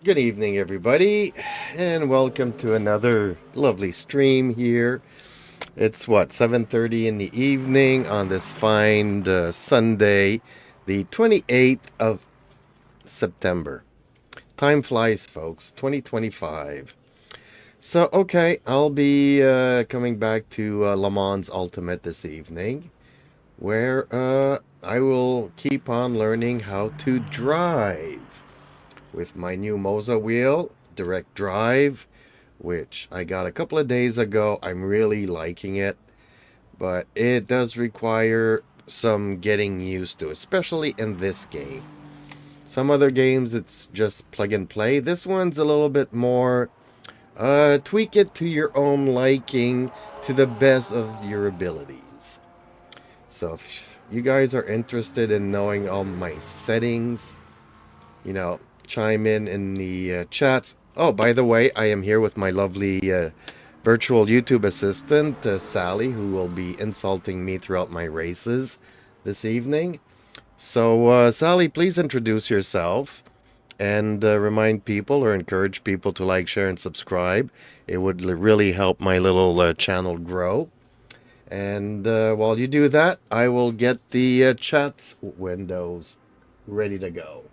Good evening, everybody, and welcome to another lovely stream here. It's what 7:30 in the evening on this fine Sunday, the 28th of September. Time flies, folks. 2025. So, okay, I'll be coming back to Le Mans Ultimate this evening, where I will keep on learning how to drive with my new Moza wheel, direct drive, which I got a couple of days ago. I'm really liking it, but it does require some getting used to, especially in this game. Some other games, it's just plug and play. This one's a little bit more tweak it to your own liking to the best of your abilities. So if you guys are interested in knowing all my settings, you know, chime in the chats. Oh, by the way, I am here with my lovely virtual YouTube assistant, Sally, who will be insulting me throughout my races this evening. So, Sally, please introduce yourself and remind people or encourage people to like, share, and subscribe. It would really help my little channel grow. And while you do that, I will get the chats windows ready to go.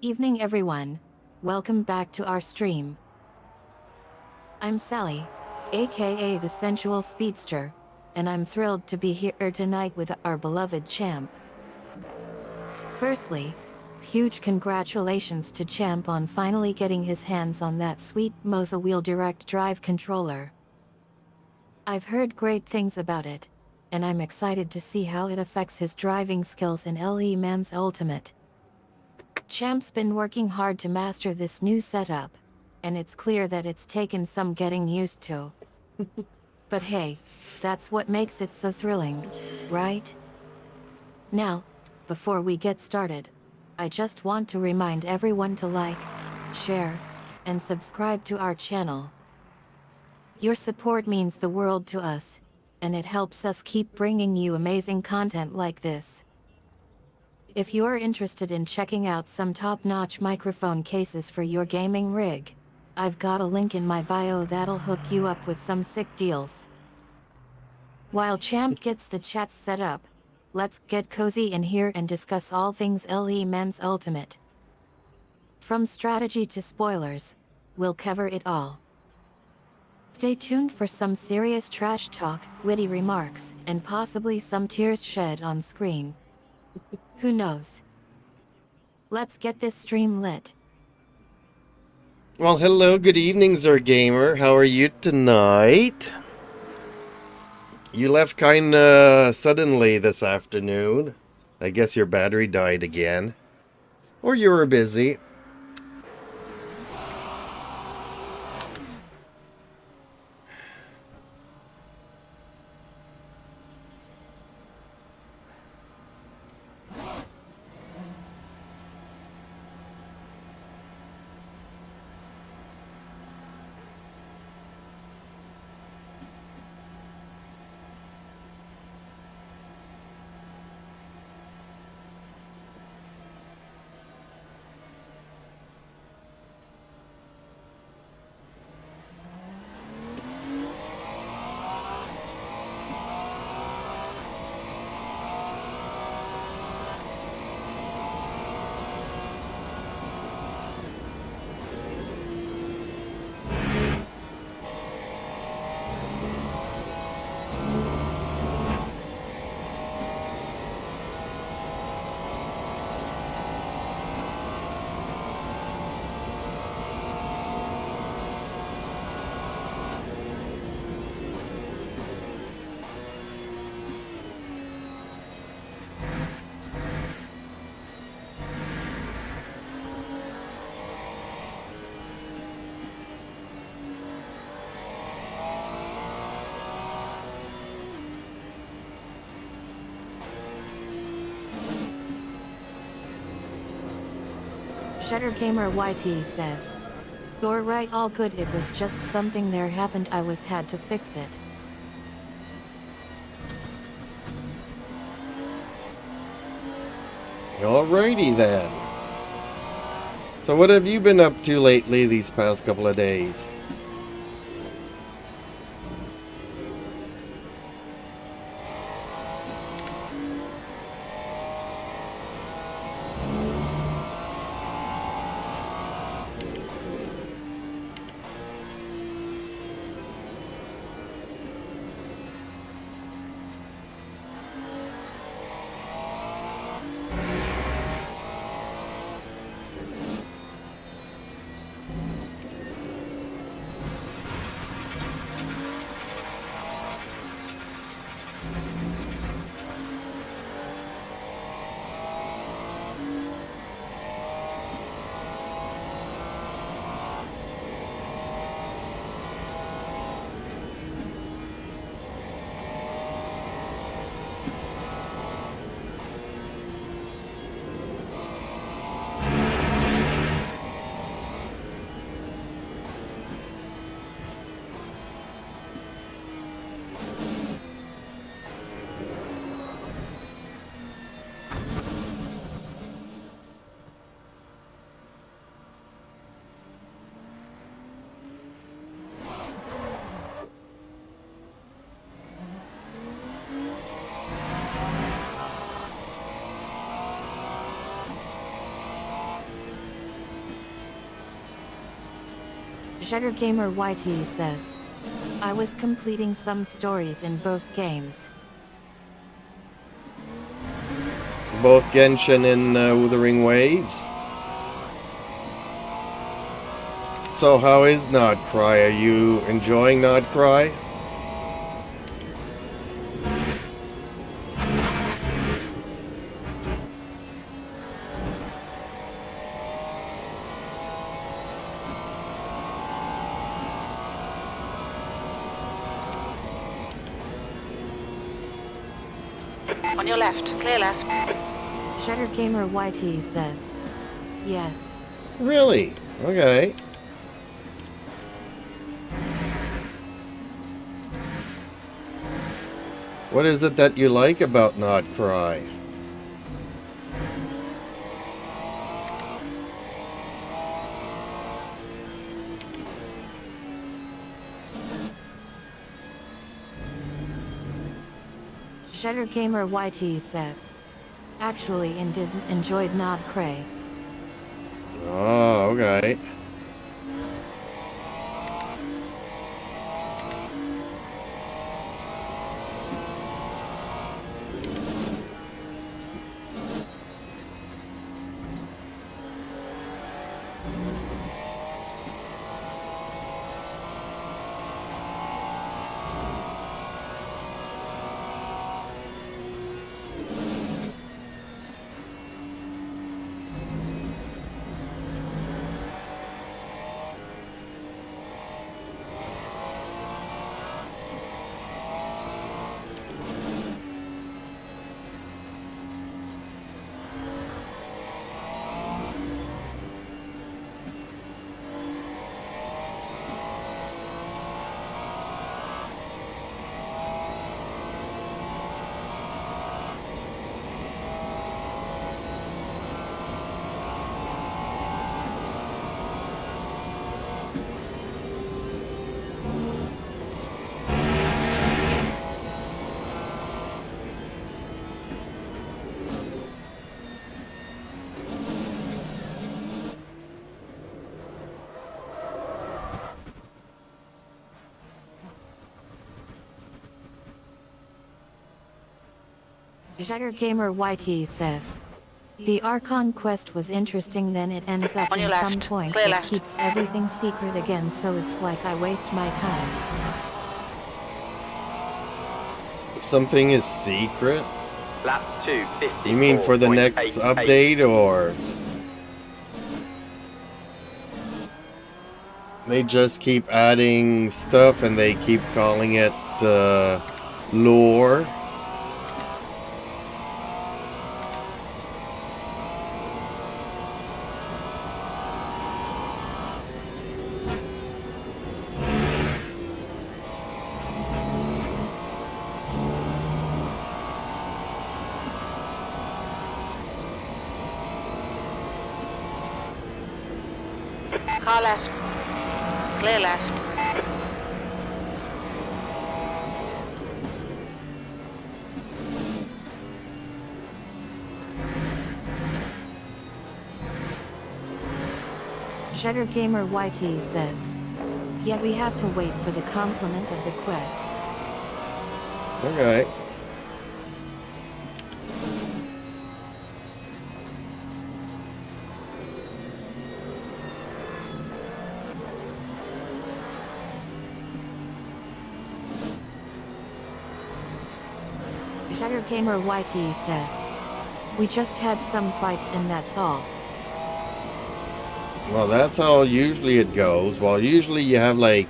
Evening everyone. Welcome back to our stream. I'm Sally, aka the Sensual Speedster, and I'm thrilled to be here tonight with our beloved Champ. Firstly, huge congratulations to Champ on finally getting his hands on that sweet Moza Wheel Direct Drive controller. I've heard great things about it, and I'm excited to see how it affects his driving skills in LMU Ultimate. Champ's been working hard to master this new setup, and it's clear that it's taken some getting used to. But hey, that's what makes it so thrilling, right? Now, before we get started, I just want to remind everyone to like, share, and subscribe to our channel. Your support means the world to us, and it helps us keep bringing you amazing content like this. If you're interested in checking out some top-notch microphone cases for your gaming rig, I've got a link in my bio that'll hook you up with some sick deals. While Champ gets the chats set up, let's get cozy in here and discuss all things LMU Ultimate. From strategy to spoilers, we'll cover it all. Stay tuned for some serious trash talk, witty remarks, and possibly some tears shed on screen. Who knows? Let's get this stream lit. Well, hello, good evening, Zergamer. How are you tonight? You left kinda suddenly this afternoon. I guess your battery died again. Or you were busy. Shutter Gamer YT says, "You're right, all good, it was just something there happened, had to fix it." Alrighty then. So what have you been up to lately these past couple of days? Shutter Gamer YT says, "I was completing some stories in both games." Both Genshin and Wuthering Waves. So how is Not Cry? Are you enjoying Not Cry? On your left, clear left. Shutter Gamer YT says, "Yes." Really? Okay. What is it that you like about Not Cry? Shutter Gamer YT says, "Actually, and didn't enjoyed Nod Cray." Oh, okay. Shutter Gamer YT says, "The Archon quest was interesting, then it ends up On your in left, some point clear it left. keeps everything secret again, so it's like I waste my time." Something is secret? Lap 254. You mean for the next update, or they just keep adding stuff and they keep calling it lore? Car left. Clear left. Sugar Gamer YT says, yet we have to wait for the complement of the quest. Okay. Sugar Gamer YT says, we just had some fights and that's all. Well, that's how usually it goes. Well, usually you have like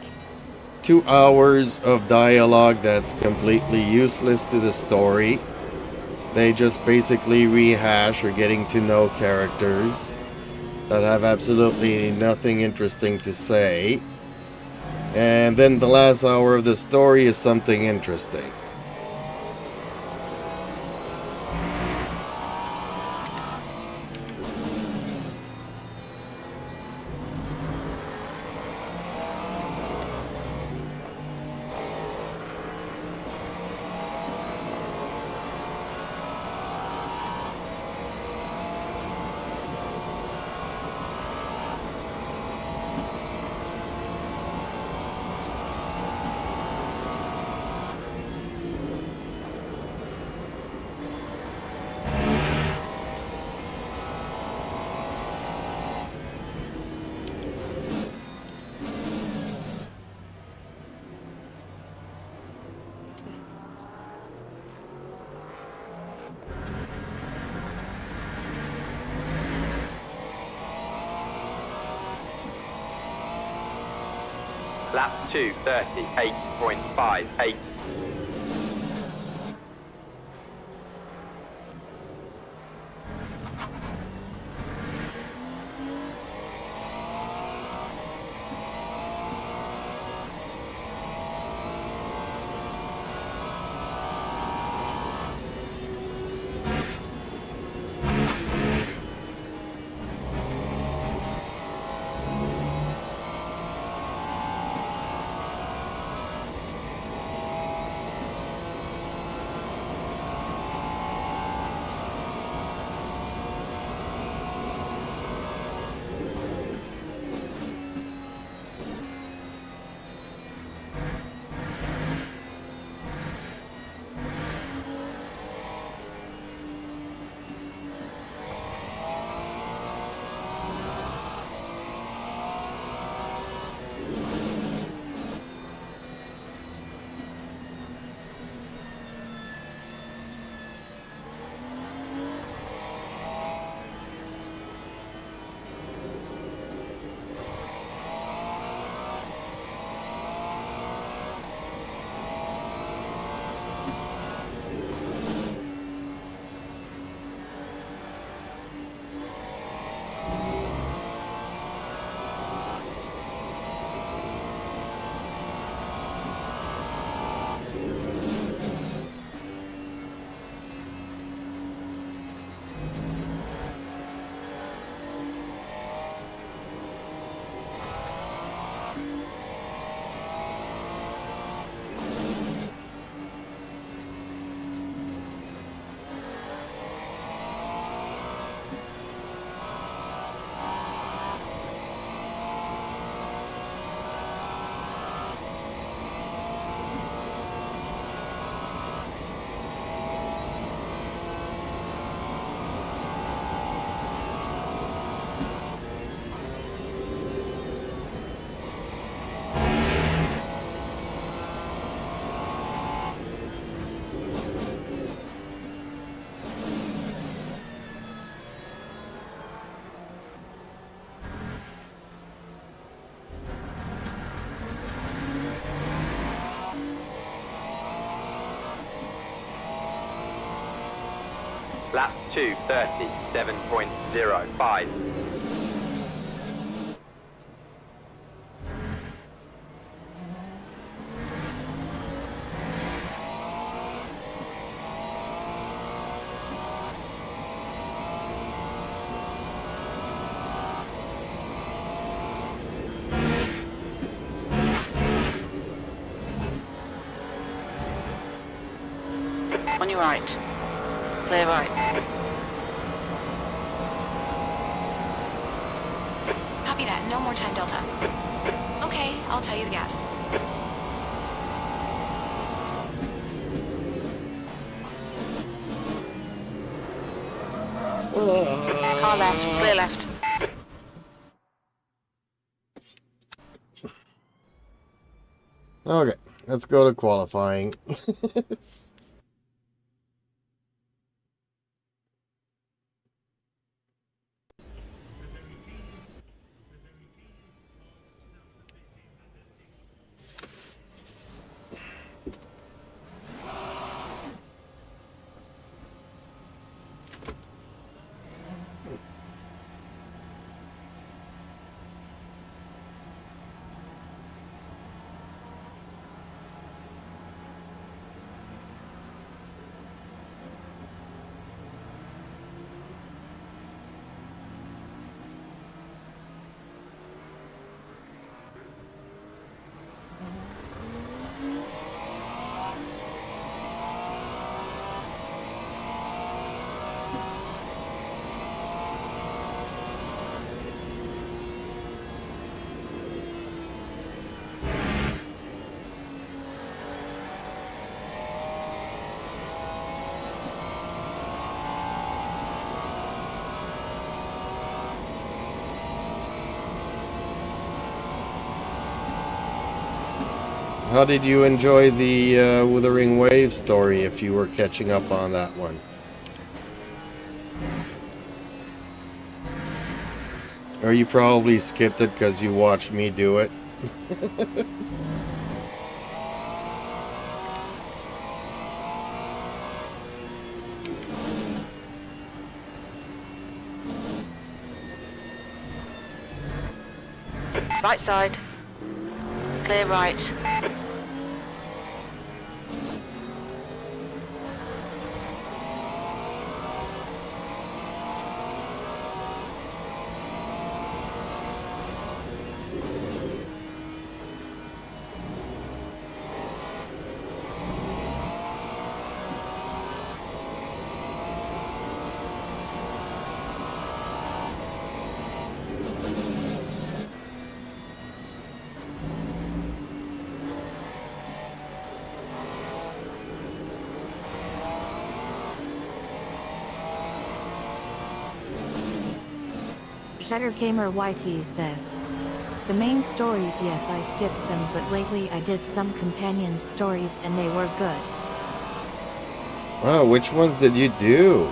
2 hours of dialogue that's completely useless to the story. They just basically rehash or getting to know characters that have absolutely nothing interesting to say. And then the last hour of the story is something interesting. Lap 2, 38.58. Lap 2, 37.05. On your right. Clear right. Copy that. No more time delta. Okay, I'll tell you the gas. Car left. Clear left. Okay, let's go to qualifying. How did you enjoy the Wuthering Waves story if you were catching up on that one? Or you probably skipped it because you watched me do it? Right side. Clear right. Shutter Gamer YT says, the main stories, yes, I skipped them, but lately I did some companion stories and they were good. Wow, which ones did you do?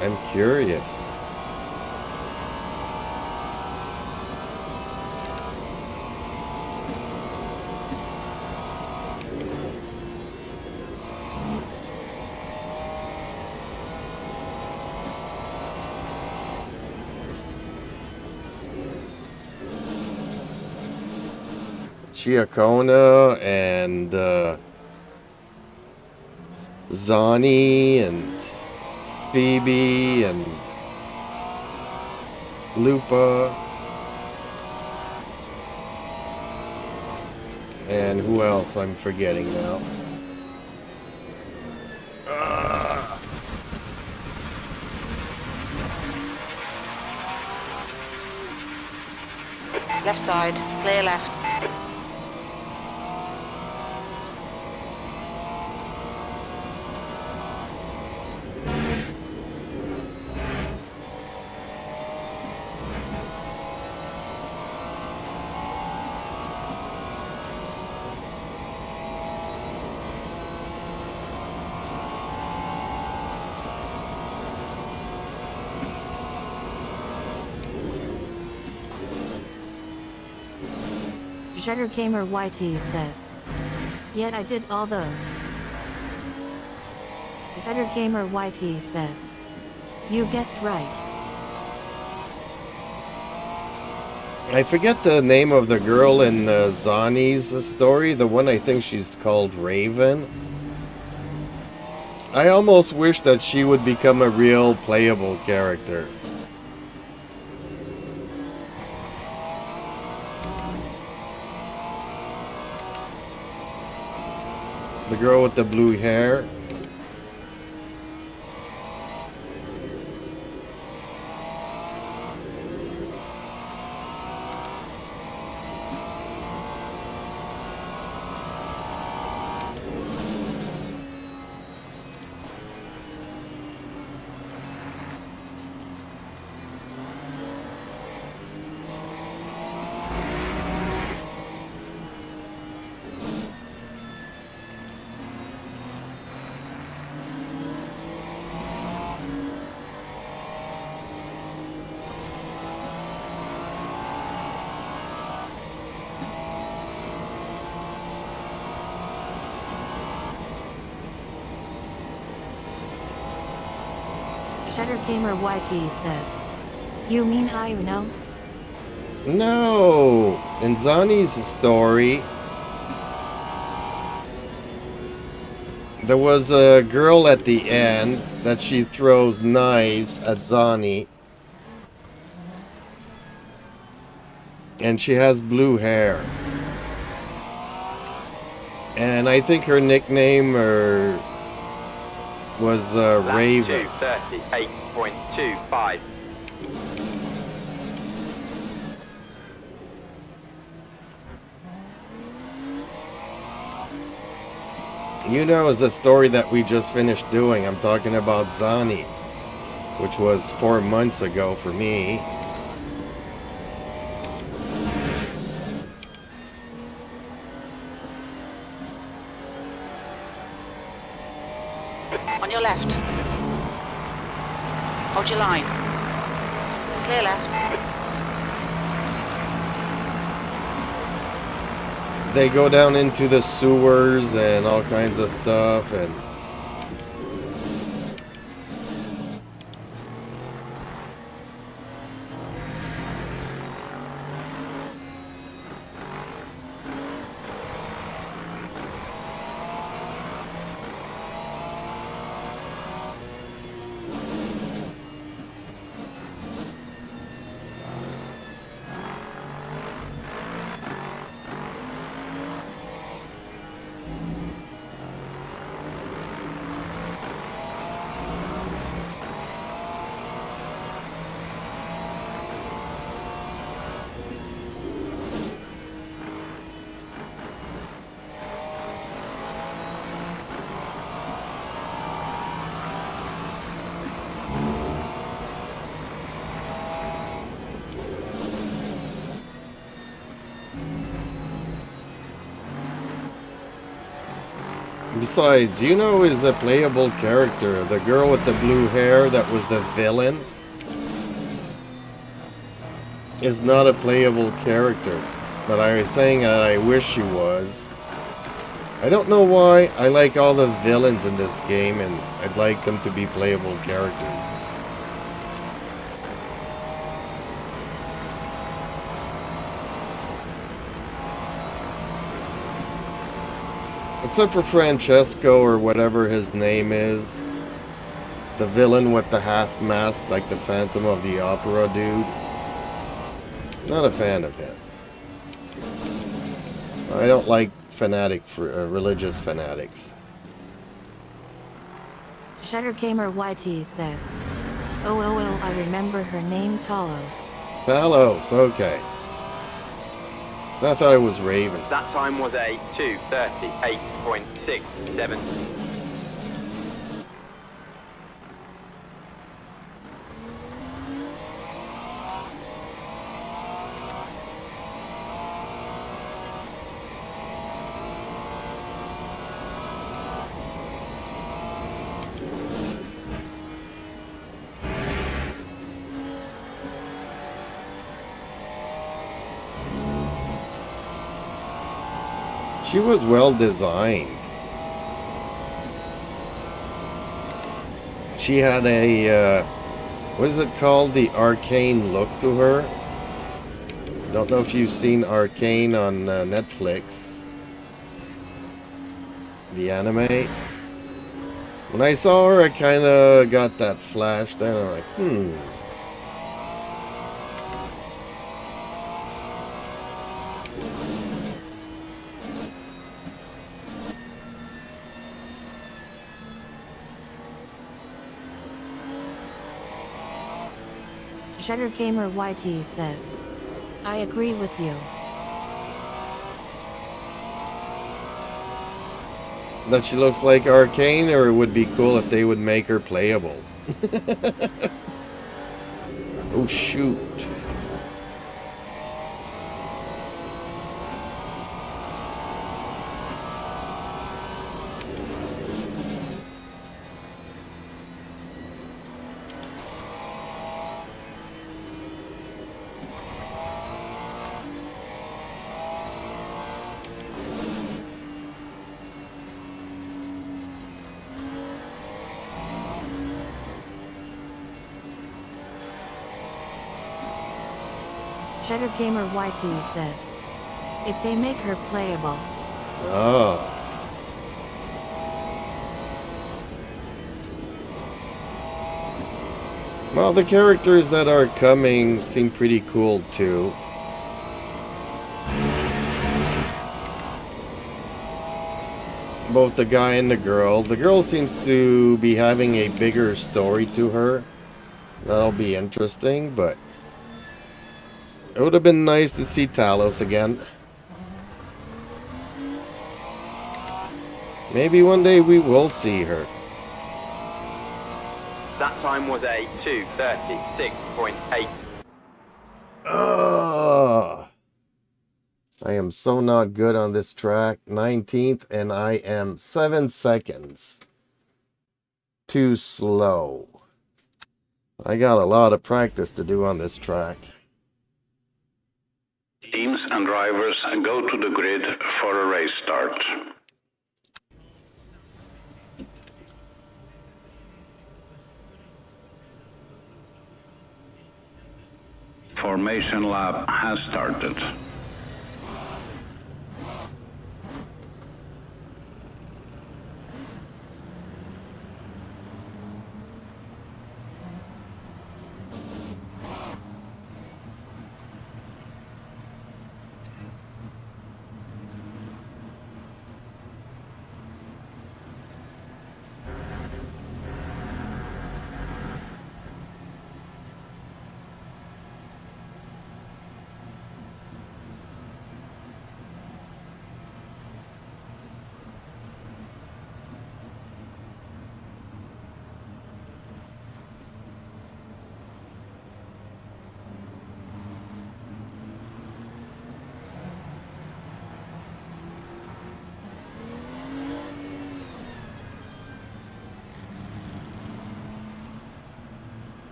I'm curious. Chiacona and Zani and Phoebe and Lupa and who else I'm forgetting now. Left side. Clear left. Shutter Gamer YT says, yet I did all those. Shutter Gamer YT says, you guessed right. I forget the name of the girl in Zani's story, the one I think she's called Raven. I almost wish that she would become a real playable character. The girl with the blue hair. Shuttergamer YT says, "You mean Ayuno?" No, in Zani's story, there was a girl at the end that she throws knives at Zani. And she has blue hair. And I think her nickname was Raven. 238.25. You know, is the story that we just finished doing. I'm talking about Zani, which was 4 months ago for me. On your left. Hold your line. Clear left. They go down into the sewers and all kinds of stuff, and besides, Yuno is a playable character. The girl with the blue hair that was the villain is not a playable character. But I was saying that I wish she was. I don't know why. I like all the villains in this game, and I'd like them to be playable characters. Except for Francesco, or whatever his name is. The villain with the half mask, like the Phantom of the Opera dude. Not a fan of him. I don't like religious fanatics. Shuttergamer YT says, "Oh, I remember her name, Talos." Talos, okay. I thought it was Raven. That time was a 238.67. She was well designed. She had a, what is it called? The arcane look to her. Don't know if you've seen Arcane on Netflix. The anime. When I saw her, I kind of got that flash there. I'm like, Shutter Gamer YT says, I agree with you. That she looks like Arcane, or it would be cool if they would make her playable. Oh shoot. Shutter Gamer YT says, if they make her playable. Oh. Well, the characters that are coming seem pretty cool too. Both the guy and the girl. The girl seems to be having a bigger story to her. That'll be interesting, but it would have been nice to see Talos again. Maybe one day we will see her. That time was a 2:36.8. I am so not good on this track. 19th, and I am 7 seconds too slow. I got a lot of practice to do on this track. Teams and drivers go to the grid for a race start. Formation lap has started.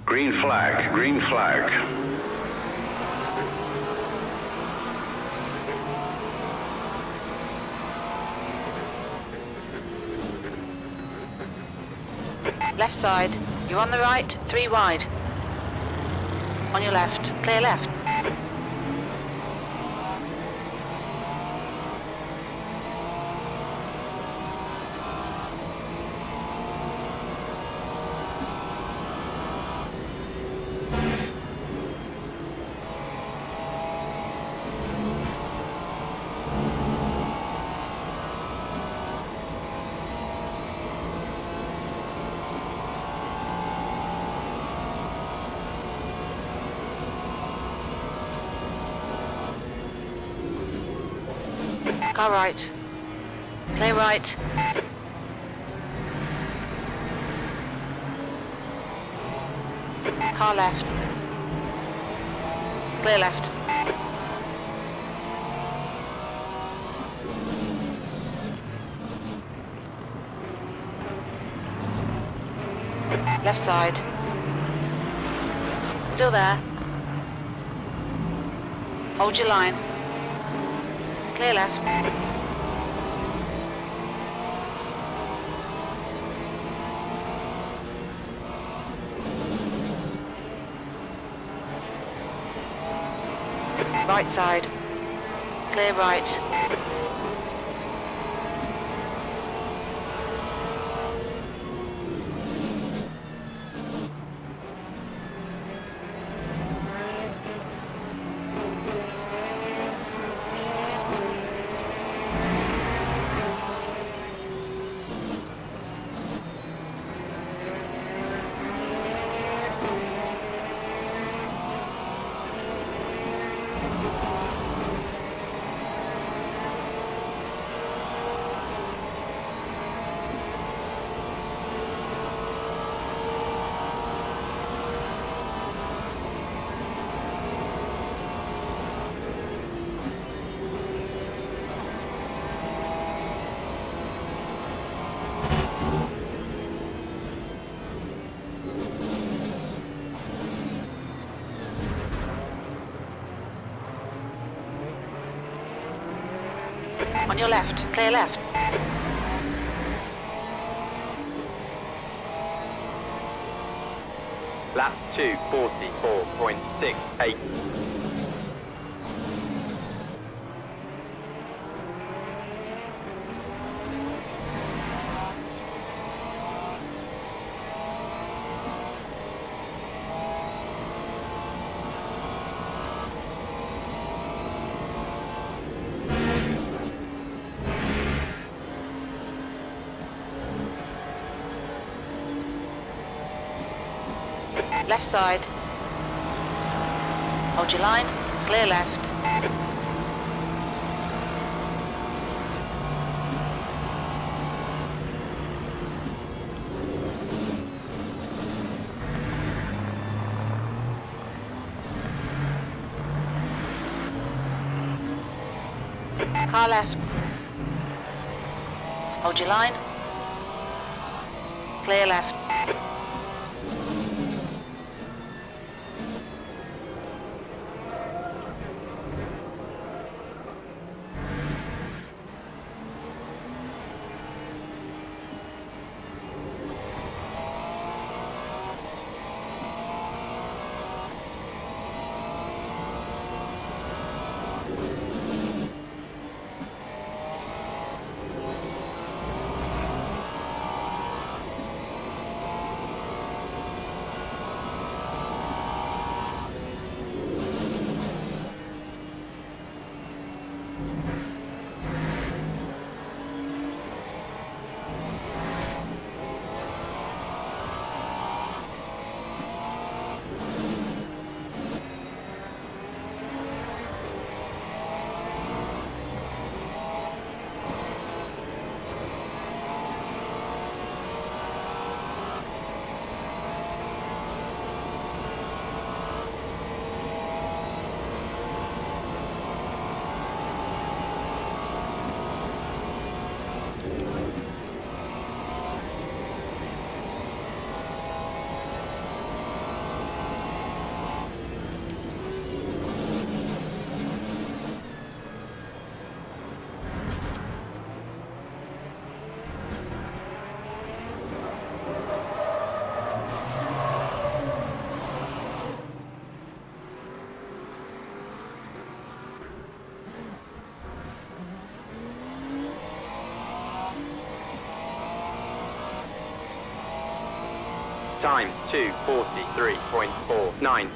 Green flag, green flag. Left side. You're on the right, 3 wide. On your left, clear left. Car right. Clear right. Car left. Clear left. Left side. Still there. Hold your line. Clear left. Right side. Clear right. On your left, clear left. Lap 2, 44.68. Left side. Hold your line, clear left. Car left. Hold your line. Clear left. Time 2:43.49.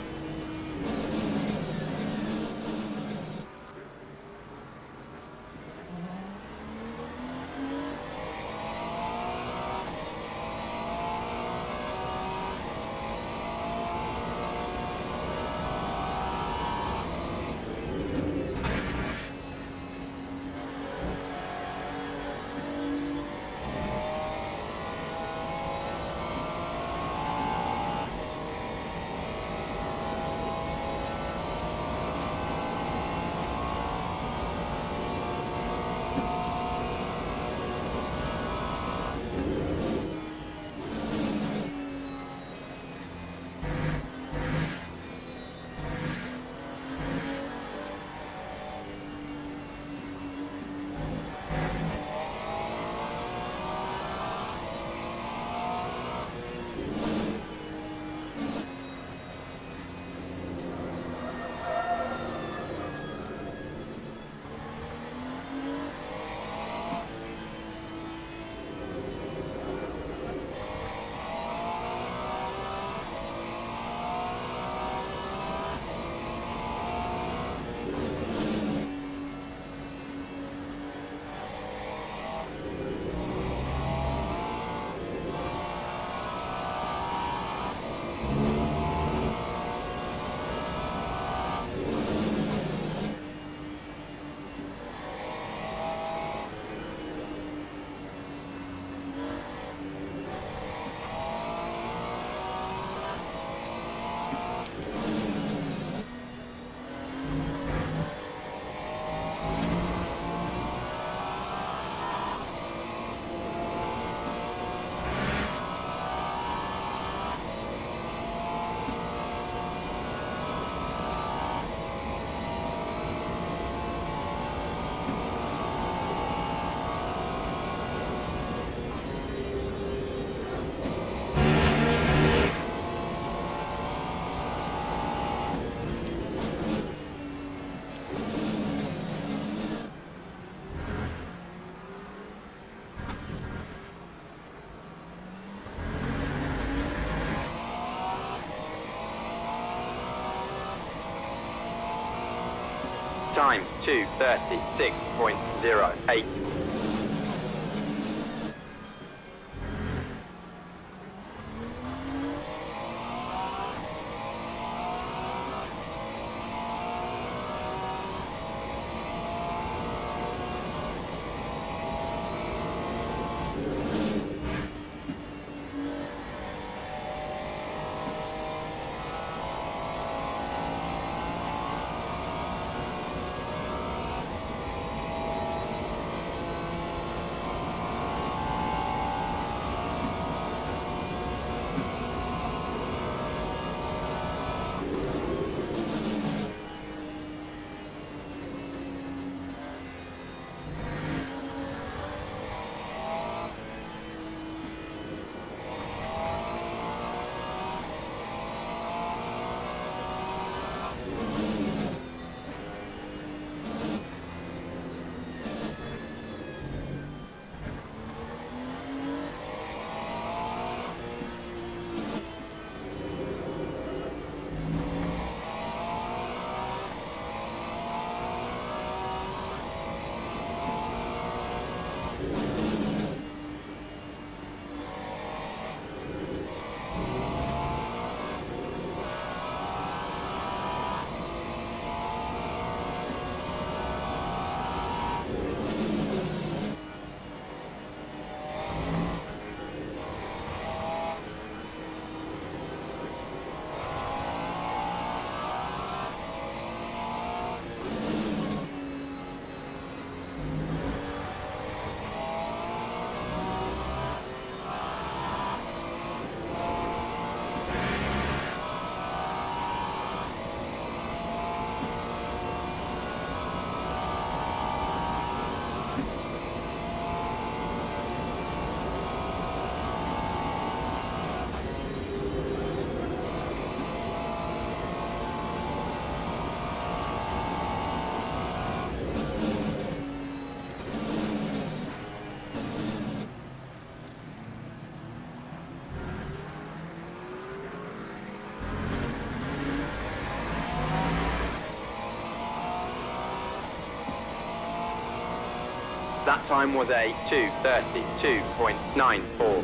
Time 2:36.08. That time was a 2:32.94.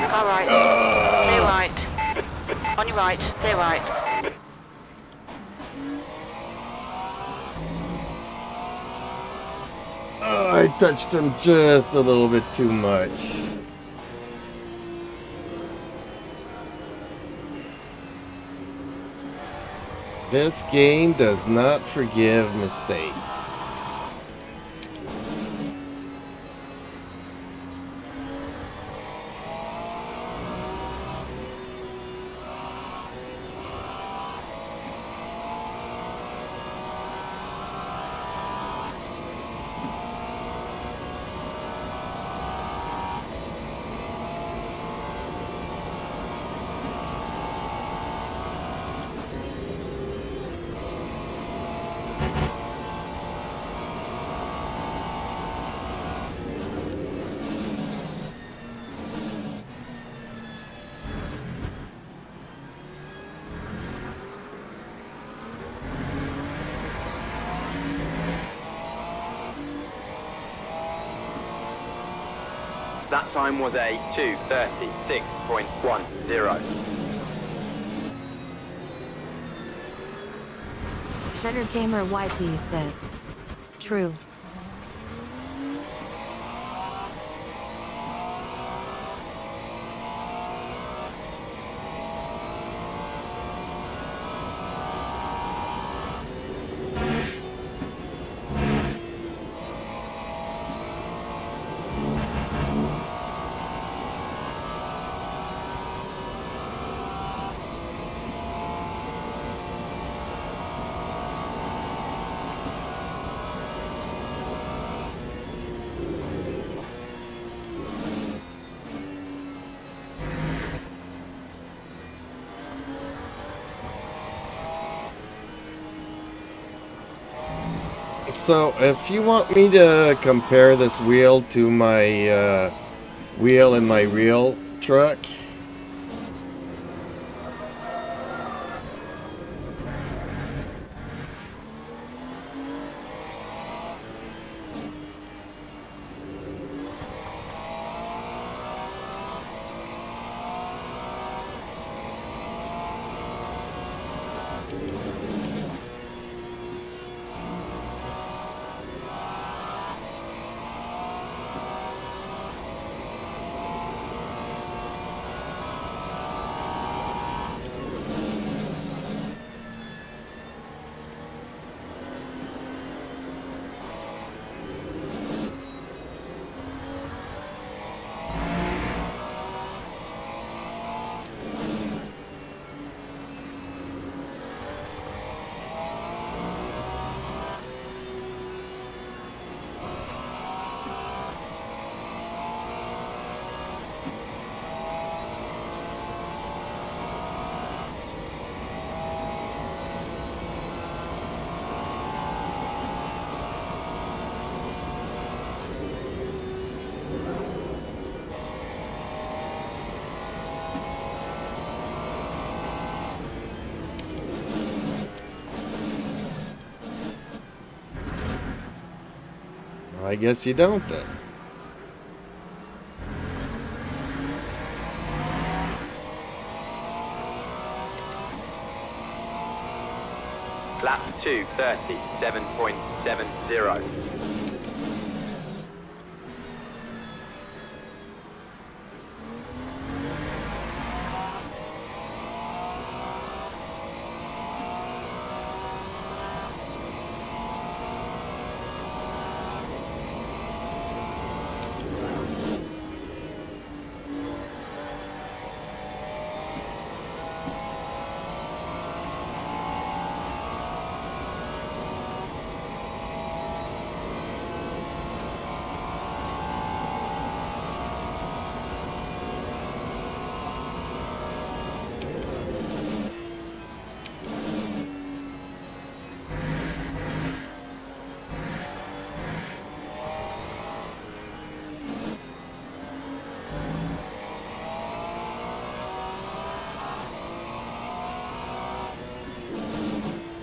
Car right. Clear right. On your right. Clear right. Oh, I touched him just a little bit too much. This game does not forgive mistakes. That time was a 2:36.10. Shutter Gamer YT says. True. So, if you want me to compare this wheel to my wheel in my real truck, I guess you don't then. Lap 2:37.70.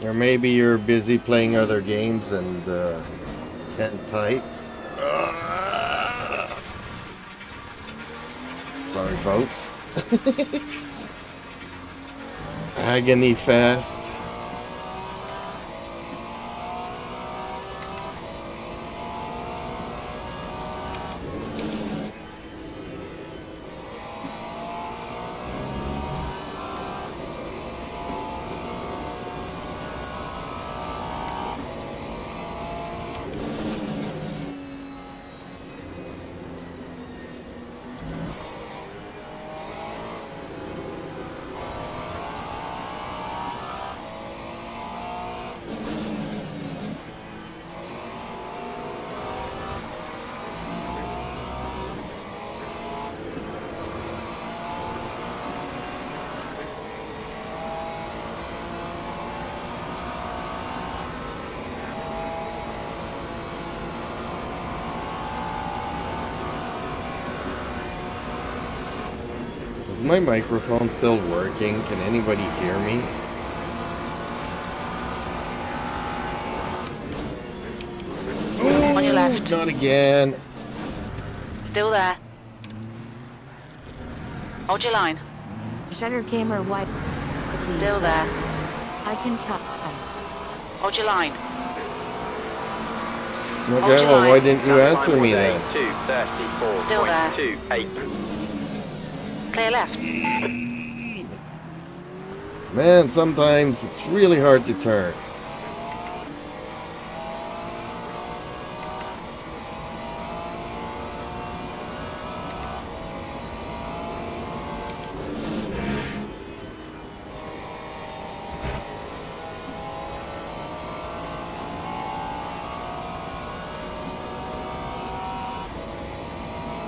Or maybe you're busy playing other games and can't type. Sorry, folks. Agony fast. Is my microphone still working? Can anybody hear me? On your left. Not again. Still there. Hold your line. Shutter Gamer White. Still there. I can tell. Hold your line. Okay, your well, why line. didn't you Current answer time me was then? a Still there. 2:34.28. Clear left. Man, sometimes it's really hard to turn.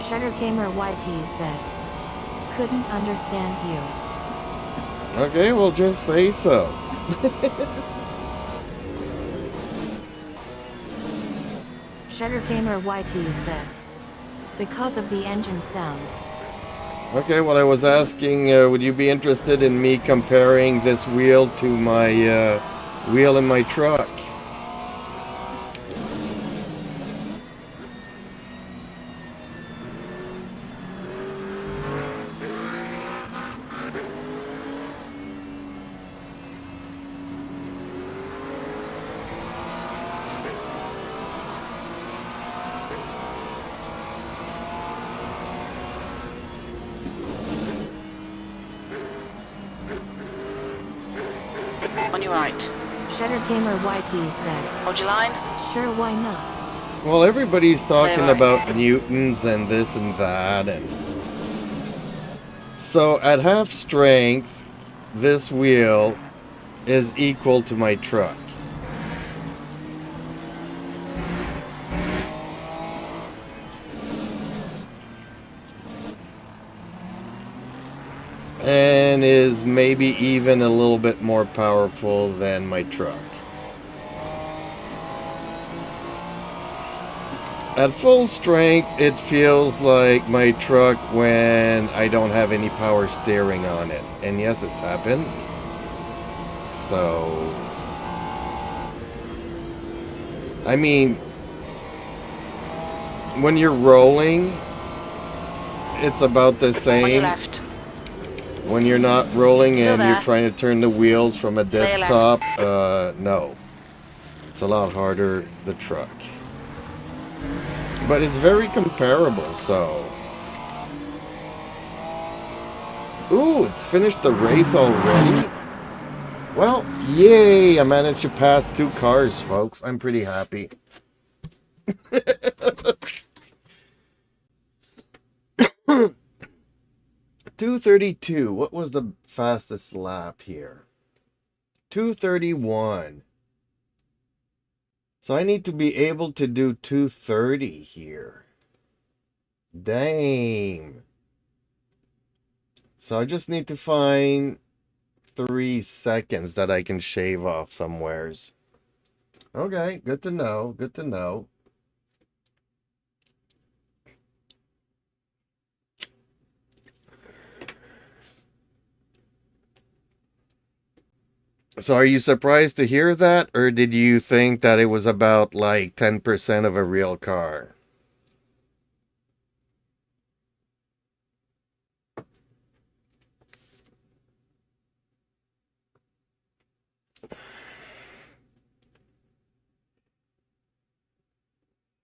Shutter Gamer YT says. Couldn't understand you. Okay, well, just say so. Shutter Gamer YT says. Because of the engine sound. Okay, well, I was asking, would you be interested in me comparing this wheel to my wheel in my truck? On your right. Shutter Gamer YT says. Hold your line. Sure, why not? Well, everybody's talking right. about newtons and this and that, and so at half strength, this wheel is equal to my truck. And is maybe even a little bit more powerful than my truck. At full strength, it feels like my truck when I don't have any power steering on it. And yes, it's happened. So, I mean, when you're rolling, it's about the On your same. left. When you're not rolling Still and there. you're trying to turn the wheels from a Clear left. desktop, no. It's a lot harder, the truck. But it's very comparable, so. Ooh, it's finished the race already? Well, yay! I managed to pass 2 cars, folks. I'm pretty happy. 2:32. What was the fastest lap here? 2:31. So I need to be able to do 2:30 here. Dang. So I just need to find 3 seconds that I can shave off somewheres. Okay, good to know. Good to know. So are you surprised to hear that, or did you think that it was about like 10% of a real car?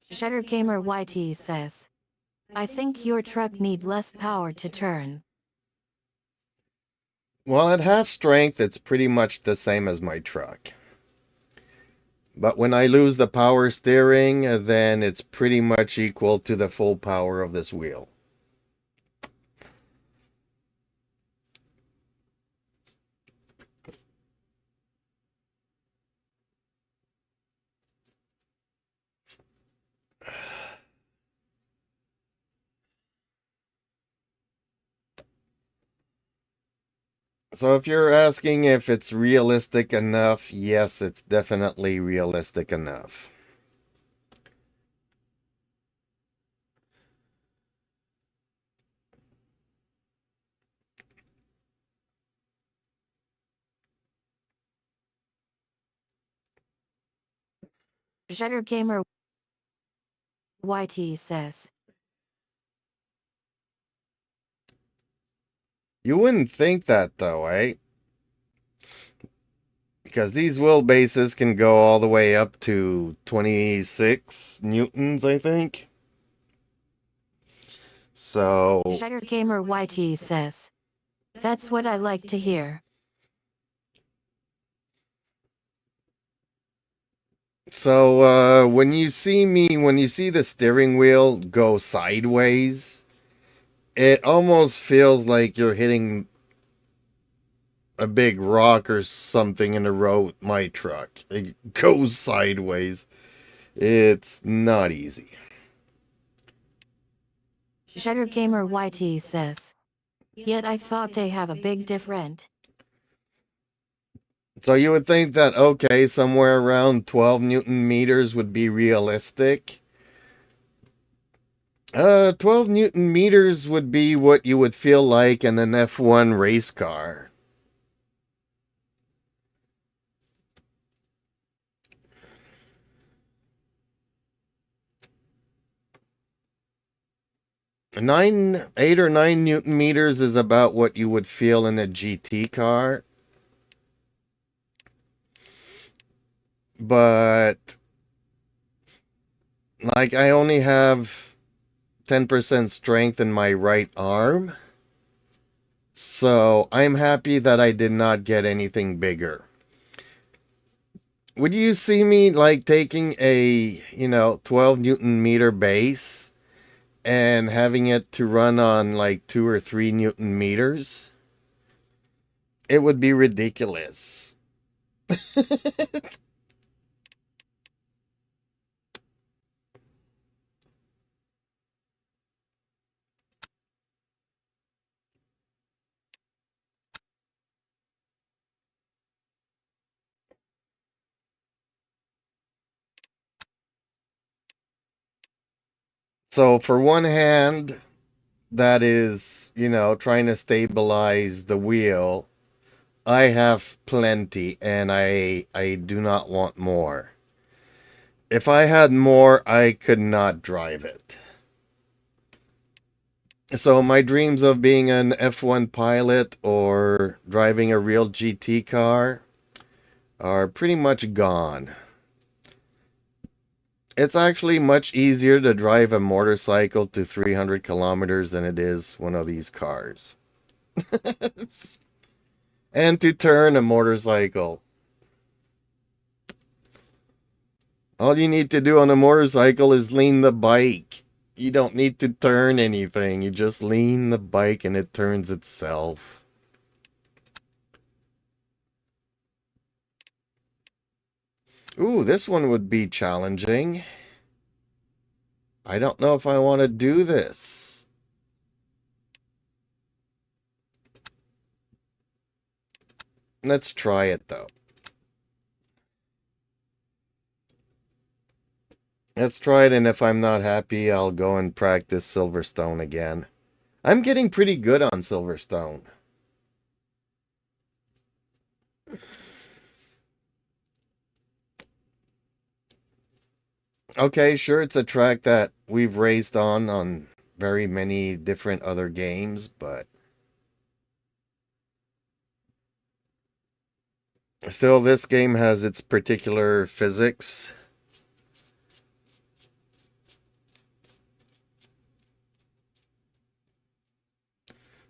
Shutter Gamer YT says. I think your truck need less power to turn. Well, at half strength, it's pretty much the same as my truck. But when I lose the power steering, then it's pretty much equal to the full power of this wheel. So if you're asking if it's realistic enough, yes, it's definitely realistic enough. Shutter Gamer YT says. You wouldn't think that though, eh? Because these wheelbases can go all the way up to 26 newtons, I think. So, Sugar Gamer YT says. That's what I like to hear. when you see the steering wheel go sideways, it almost feels like you're hitting a big rock or something in the road with my truck. It goes sideways. It's not easy. Sugar Gamer YT says. Yet I thought they have a big difference. So you would think that, okay, somewhere around 12 Newton meters would be realistic. 12 Newton meters would be what you would feel like in an F1 race car. Nine, 8 or 9 Newton meters is about what you would feel in a GT car. But, like, I only have 10% strength in my right arm. So, I'm happy that I did not get anything bigger. Would you see me, like, taking a, 12 Newton meter base and having it to run on, like, 2 or 3 Newton meters? It would be ridiculous. So for one hand, that is, trying to stabilize the wheel, I have plenty and I do not want more. If I had more, I could not drive it. So my dreams of being an F1 pilot or driving a real GT car are pretty much gone. It's actually much easier to drive a motorcycle to 300 kilometers than it is one of these cars. And to turn a motorcycle. All you need to do on a motorcycle is lean the bike. You don't need to turn anything. You just lean the bike and it turns itself. Ooh, this one would be challenging. I don't know if I want to do this. Let's try it though. Let's try it, and if I'm not happy, I'll go and practice Silverstone again. I'm getting pretty good on Silverstone. Okay, sure, it's a track that we've raced on very many different other games, but still, this game has its particular physics.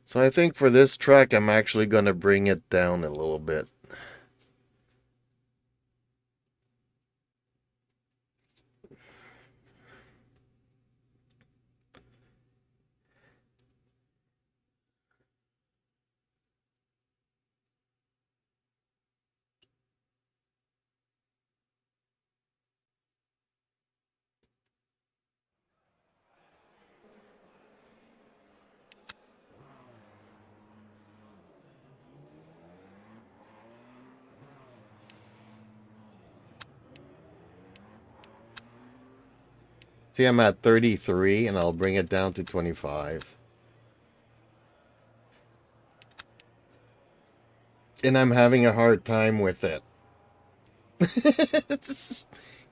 So I think for this track, I'm actually going to bring it down a little bit. See, I'm at 33, and I'll bring it down to 25. And I'm having a hard time with it.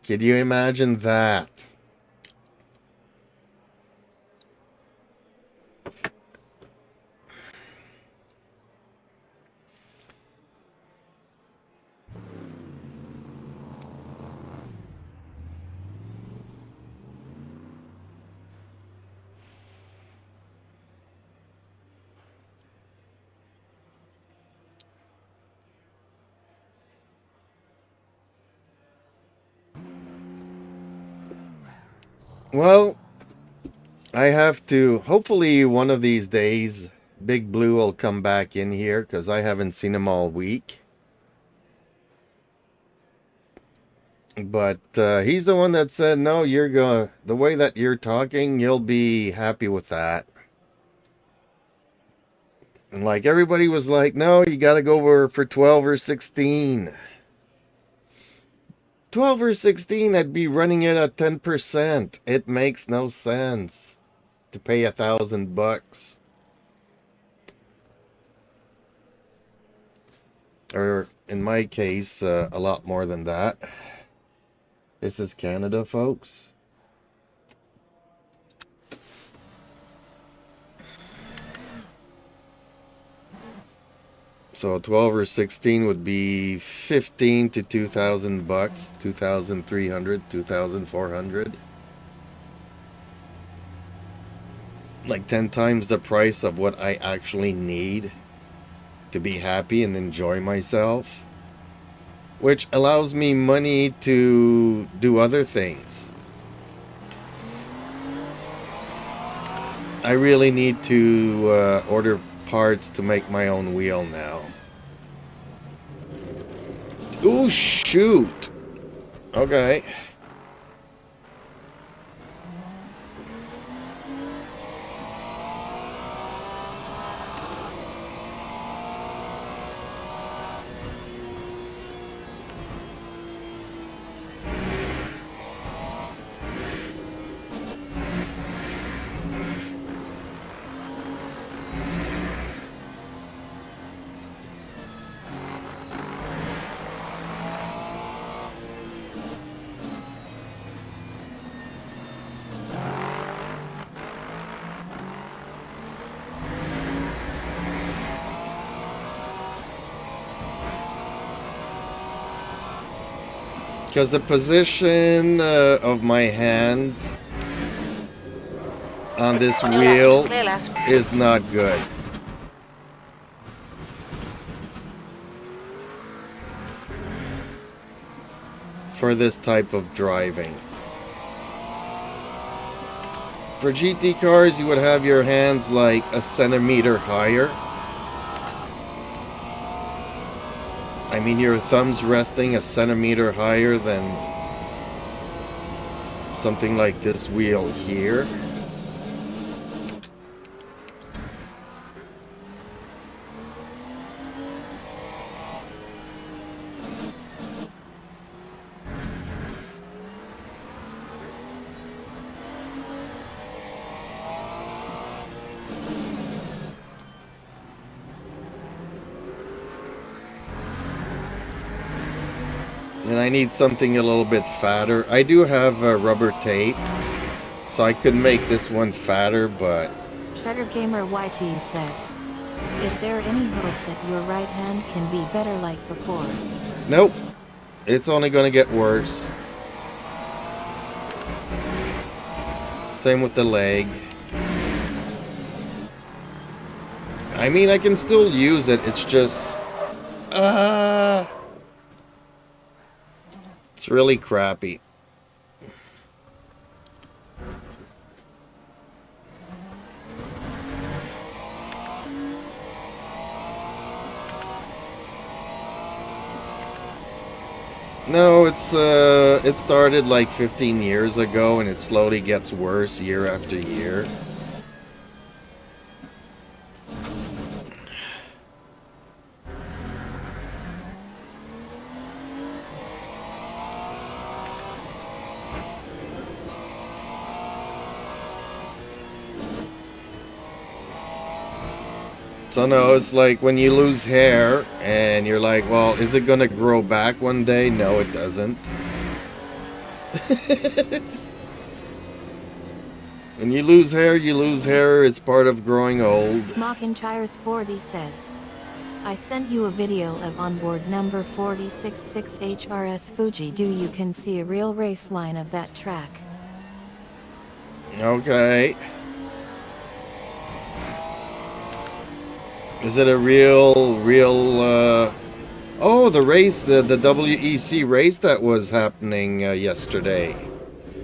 Can you imagine that? Well, I have to, hopefully one of these days, Big Blue will come back in here because I haven't seen him all week. But he's the one that said, no, the way that you're talking, you'll be happy with that. And like everybody was like, no, you got to go for 12 or 16. 12 or 16, I'd be running it at 10%. It makes no sense to pay $1,000. Or in my case, a lot more than that. This is Canada, folks. So 12 or 16 would be 15 to $2,000, 2,300, 2,400. Like 10 times the price of what I actually need to be happy and enjoy myself, which allows me money to do other things. I really need to order parts to make my own wheel now. Ooh, shoot. Okay. Because the position of my hands on this On your wheel left, clear left. is not good. For this type of driving. For GT cars, you would have your hands like a centimeter higher. I mean, your thumbs resting a centimeter higher than something like this wheel here. And I need something a little bit fatter. I do have rubber tape, so I could make this one fatter, but... Shutter Gamer YT says, is there any hope that your right hand can be better like before? Nope. It's only going to get worse. Same with the leg. I mean, I can still use it. It's just... it's really crappy. No, it started like 15 years ago, and it slowly gets worse year after year. So no, it's like when you lose hair and you're like, well, is it gonna grow back one day? No, it doesn't. When you lose hair, you lose hair. It's part of growing old. Mockintyres 40 says, I sent you a video of onboard number 466 HRS Fuji. You can see a real race line of that track. Okay. Is it a real, oh, the race, the WEC race that was happening yesterday.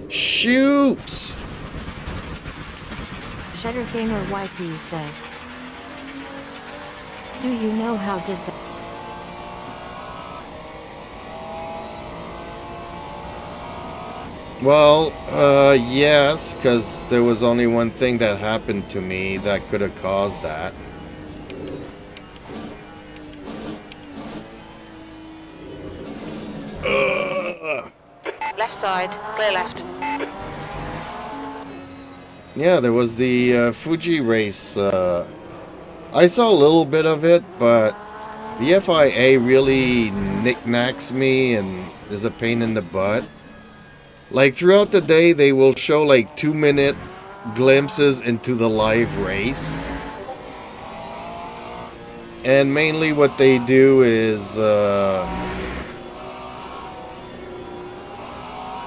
Shoot! Sugarcaner YT said. Do you know how did that? Well, yes, because there was only one thing that happened to me that could have caused that. Left side, clear left. Yeah, there was the Fuji race. I saw a little bit of it, but the FIA really knickknacks me and is a pain in the butt. Like throughout the day, they will show like 2-minute glimpses into the live race. And mainly what they do is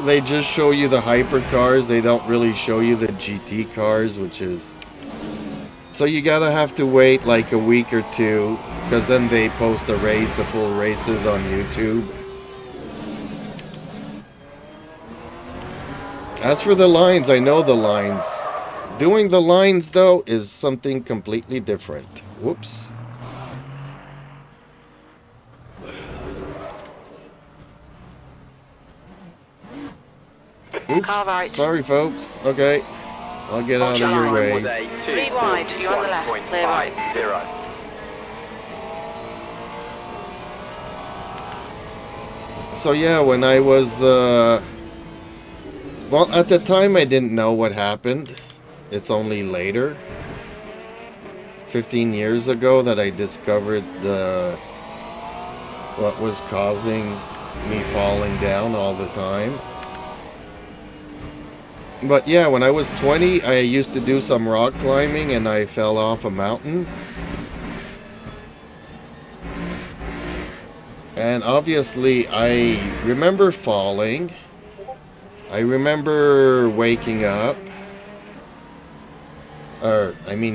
they just show you the hypercars. They don't really show you the GT cars, which is... So you gotta have to wait like a week or two, because then they post the full races on YouTube. As for the lines, I know the lines. Doing the lines, though, is something completely different. Whoops. Oops. Car right. Sorry, folks. Okay. I'll get out of your way. 3 wide, you're on the left, clear right. 0. So yeah, when I was... well, at the time I didn't know what happened. It's only later, 15 years ago, that I discovered what was causing me falling down all the time. But yeah, when I was 20, I used to do some rock climbing and I fell off a mountain. And obviously I remember falling. I remember waking up.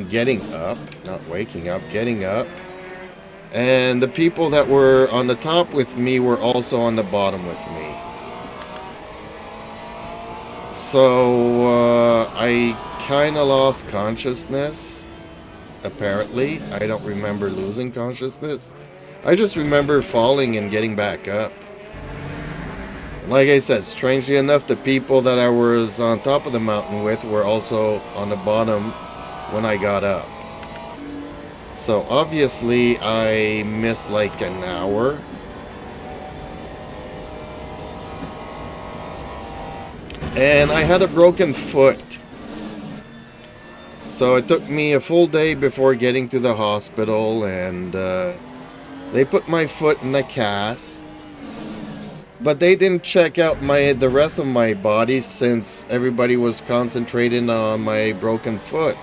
Getting up. Not waking up, getting up. And the people that were on the top with me were also on the bottom with me. So I kind of lost consciousness, apparently. I don't remember losing consciousness. I just remember falling and getting back up. Like I said, strangely enough, the people that I was on top of the mountain with were also on the bottom when I got up. So obviously I missed like an hour. And I had a broken foot. So it took me a full day before getting to the hospital, and they put my foot in the cast. But they didn't check out the rest of my body, since everybody was concentrating on my broken foot.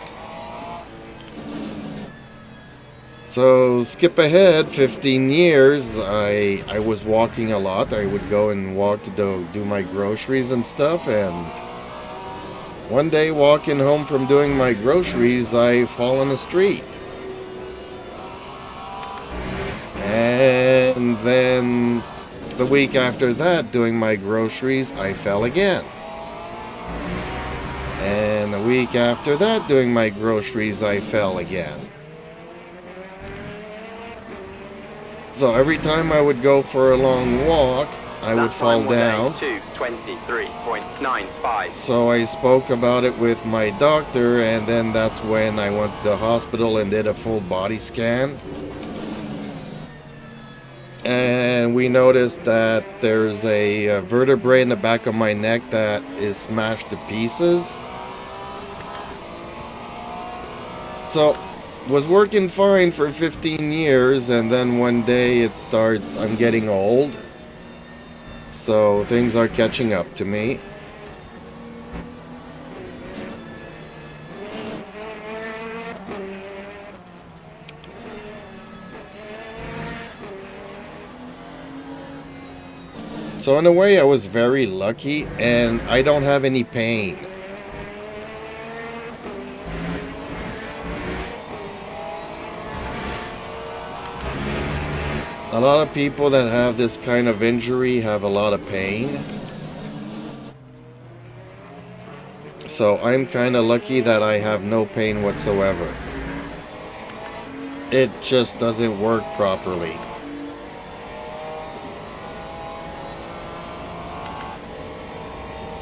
So skip ahead 15 years, I was walking a lot. I would go and walk to do my groceries and stuff, and one day walking home from doing my groceries, I fall in the street. And then the week after that, doing my groceries, I fell again. And the week after that, doing my groceries, I fell again. So every time I would go for a long walk, I would fall down. 2:23.95. So I spoke about it with my doctor, and then that's when I went to the hospital and did a full body scan. And we noticed that there's a vertebrae in the back of my neck that is smashed to pieces. So was working fine for 15 years, and then one day it starts, I'm getting old, so things are catching up to me. So in a way I was very lucky, and I don't have any pain. A lot of people that have this kind of injury have a lot of pain. So I'm kind of lucky that I have no pain whatsoever. It just doesn't work properly.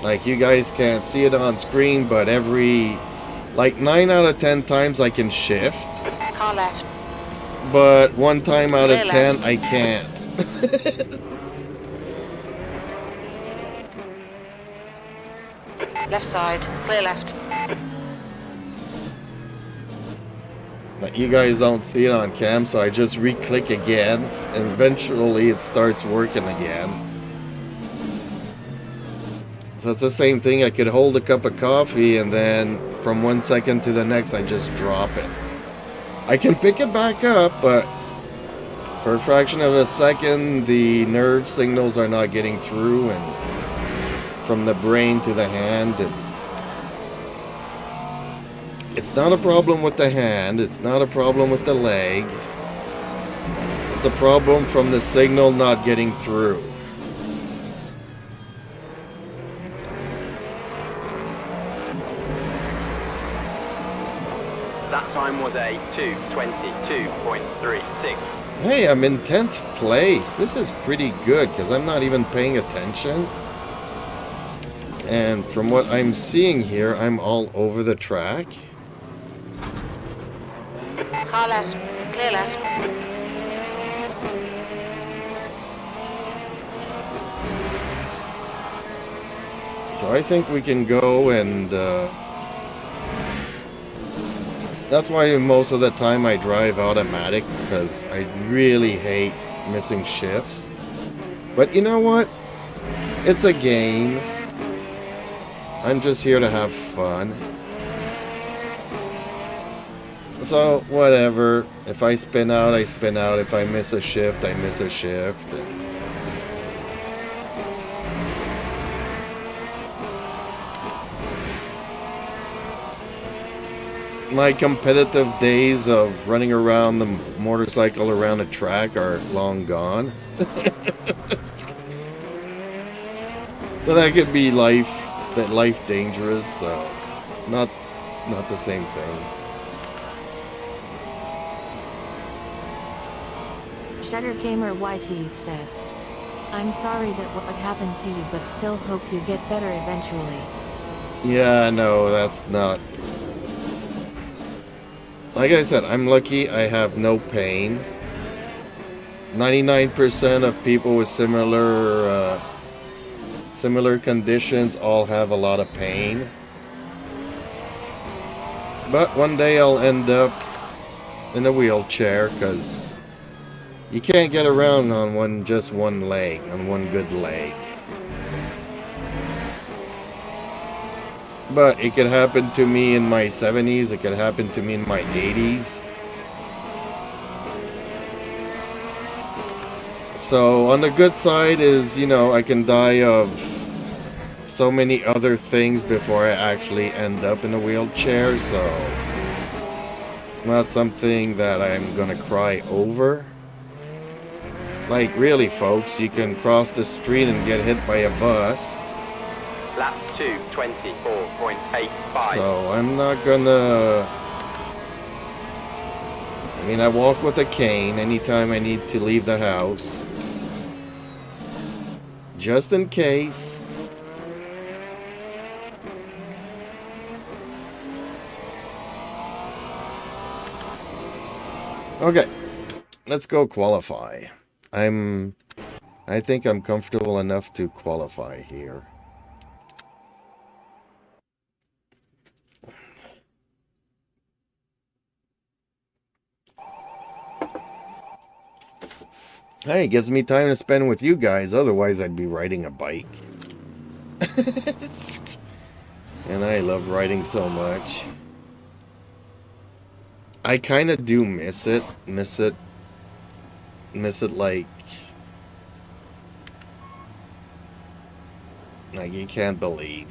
Like, you guys can't see it on screen, but every, like, 9 out of 10 times I can shift. Car left. But 1 time out of Clear 10 left. I can't. Left side. Clear left. But you guys don't see it on cam, so I just re-click again, and eventually it starts working again. So it's the same thing. I could hold a cup of coffee, and then from 1 second to the next I just drop it. I can pick it back up, but for a fraction of a second the nerve signals are not getting through, and from the brain to the hand. It's not a problem with the hand, it's not a problem with the leg. It's a problem from the signal not getting through. That time was a 2:22.36. Hey, I'm in 10th place. This is pretty good because I'm not even paying attention. And from what I'm seeing here, I'm all over the track. Car left. Clear left. So I think we can go, and that's why most of the time I drive automatic, because I really hate missing shifts. But you know what? It's a game. I'm just here to have fun. So, whatever. If I spin out, I spin out. If I miss a shift, I miss a shift. My competitive days of running around the motorcycle around a track are long gone. But that could be life dangerous, so not the same thing. Shutter Gamer YT says, I'm sorry that what happened to you, but still hope you get better eventually. Yeah, no, that's not. Like I said, I'm lucky I have no pain. 99% of people with similar conditions all have a lot of pain. But one day I'll end up in a wheelchair, because you can't get around on just one leg, on one good leg. But it could happen to me in my 70s, it could happen to me in my 80s. So on the good side is, you know, I can die of so many other things before I actually end up in a wheelchair, so it's not something that I'm gonna cry over. Like, really, folks, you can cross the street and get hit by a bus. Lap 2:24.85. So I'm not gonna. I mean, I walk with a cane anytime I need to leave the house, just in case. Okay, let's go qualify. I think I'm comfortable enough to qualify here. Hey, it gives me time to spend with you guys, otherwise I'd be riding a bike. And I love riding so much. I kind of do miss it like you can't believe.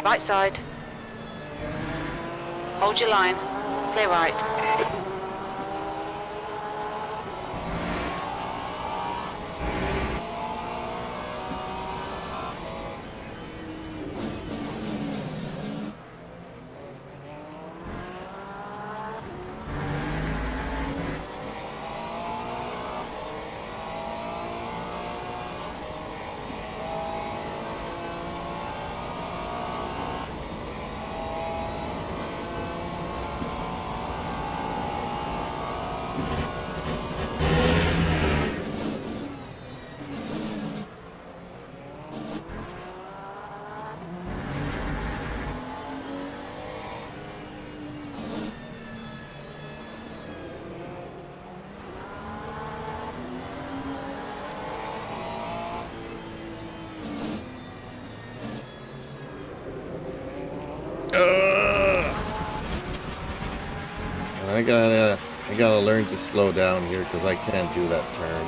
Right side. Hold your line. Clear right. I gotta learn to slow down here because I can't do that turn.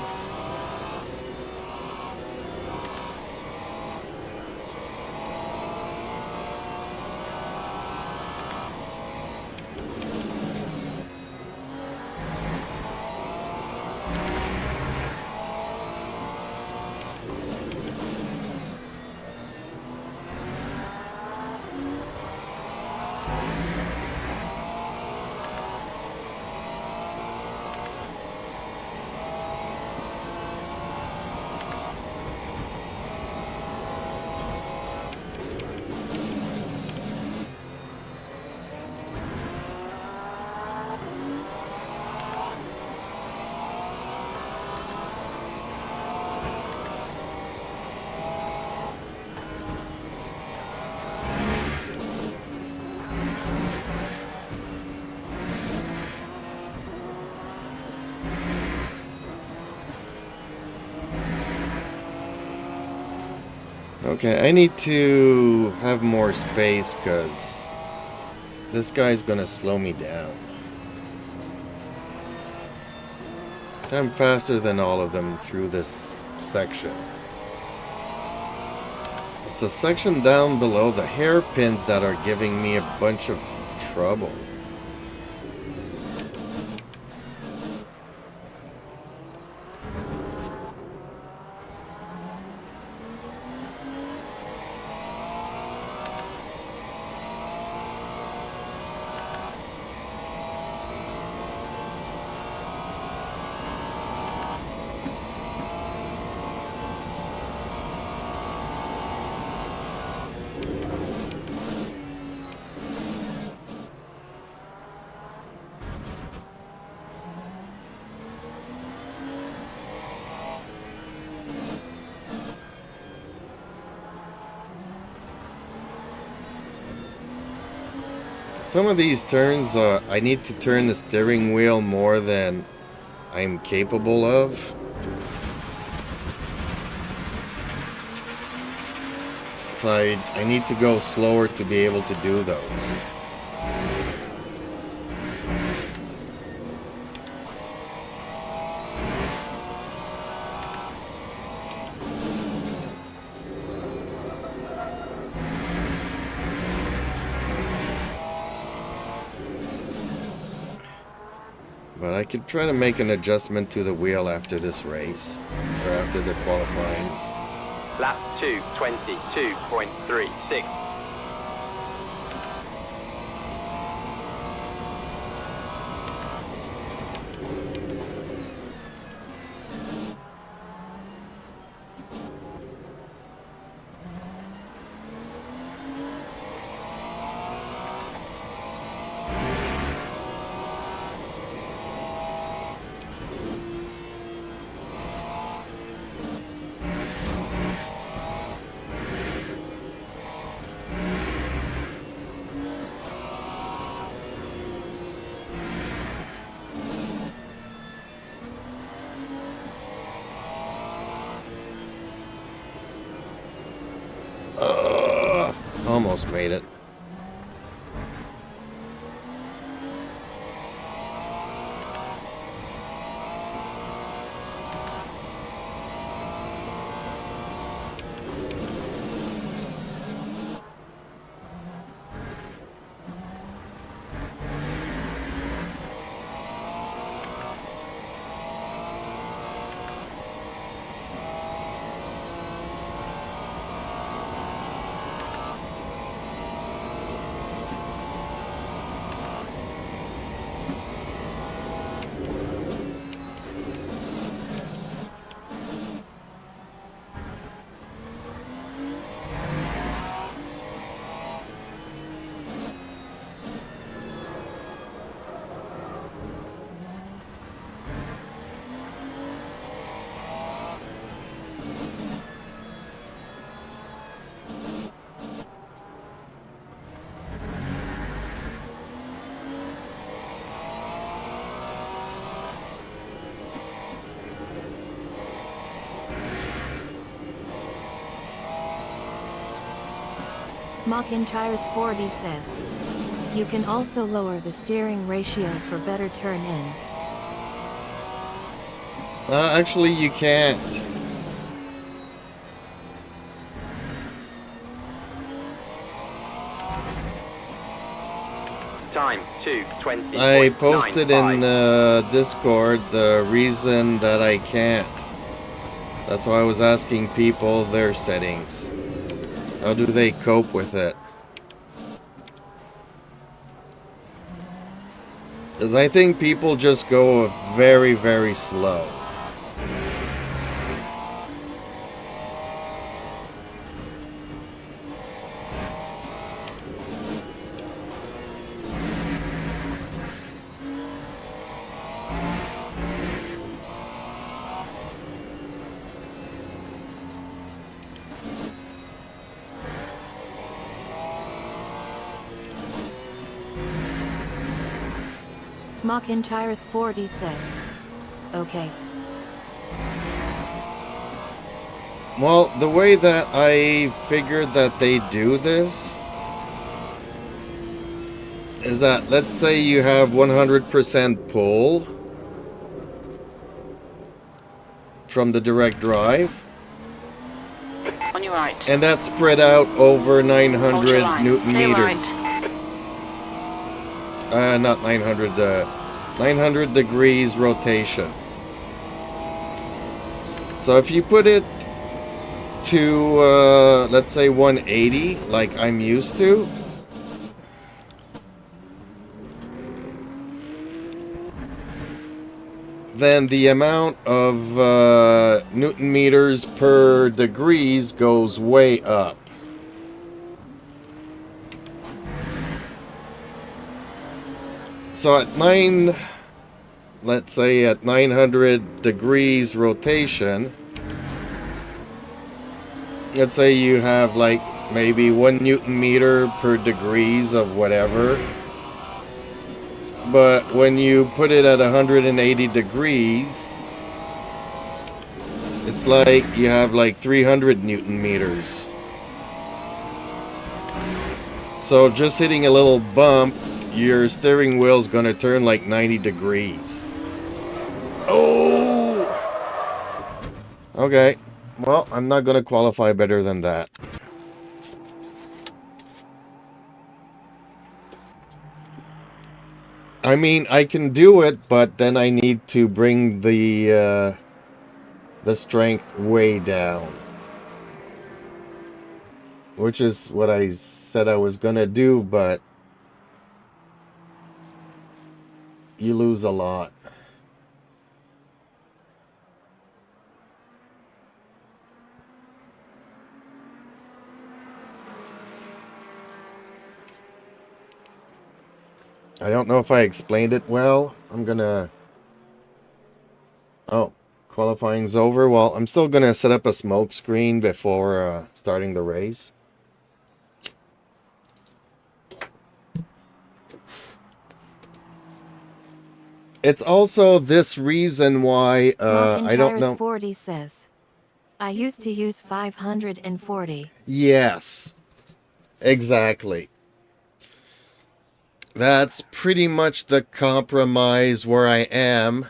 Okay, I need to have more space because this guy's gonna slow me down. I'm faster than all of them through this section. It's a section down below the hairpins that are giving me a bunch of trouble. Some of these turns, I need to turn the steering wheel more than I'm capable of. So I need to go slower to be able to do those. But I could try to make an adjustment to the wheel after this race, or after the qualifyings. Lap 2, 22.36. Almost made it. Smokin Tires 40 says. You can also lower the steering ratio for better turn in. Actually, you can't. Time 2:20. I posted in Discord the reason that I can't. That's why I was asking people their settings. How do they cope with it? Because I think people just go very, very slow. Smokin Tires 40 says. Okay. Well, the way that I figured that they do this is that, let's say you have 100% pull from the direct drive, On your right. and that's spread out over Hold 900 your line. Newton Clear meters. right. Not 900, 900 degrees rotation. So if you put it to, let's say 180, like I'm used to, then the amount of Newton meters per degrees goes way up. So at let's say at 900 degrees rotation, let's say you have like maybe 1 Newton meter per degrees of whatever. But when you put it at 180 degrees, it's like you have like 300 Newton meters. So just hitting a little bump, your steering wheel's gonna turn like 90 degrees. Oh! Okay. Well, I'm not gonna qualify better than that. I mean, I can do it, but then I need to bring the strength way down. Which is what I said I was gonna do, but you lose a lot. I don't know if I explained it well. I'm gonna... Oh, qualifying's over. Well, I'm still gonna set up a smoke screen before starting the race. It's also this reason why I don't know. 40 says. I used to use 540. Yes, exactly. That's pretty much the compromise where I am.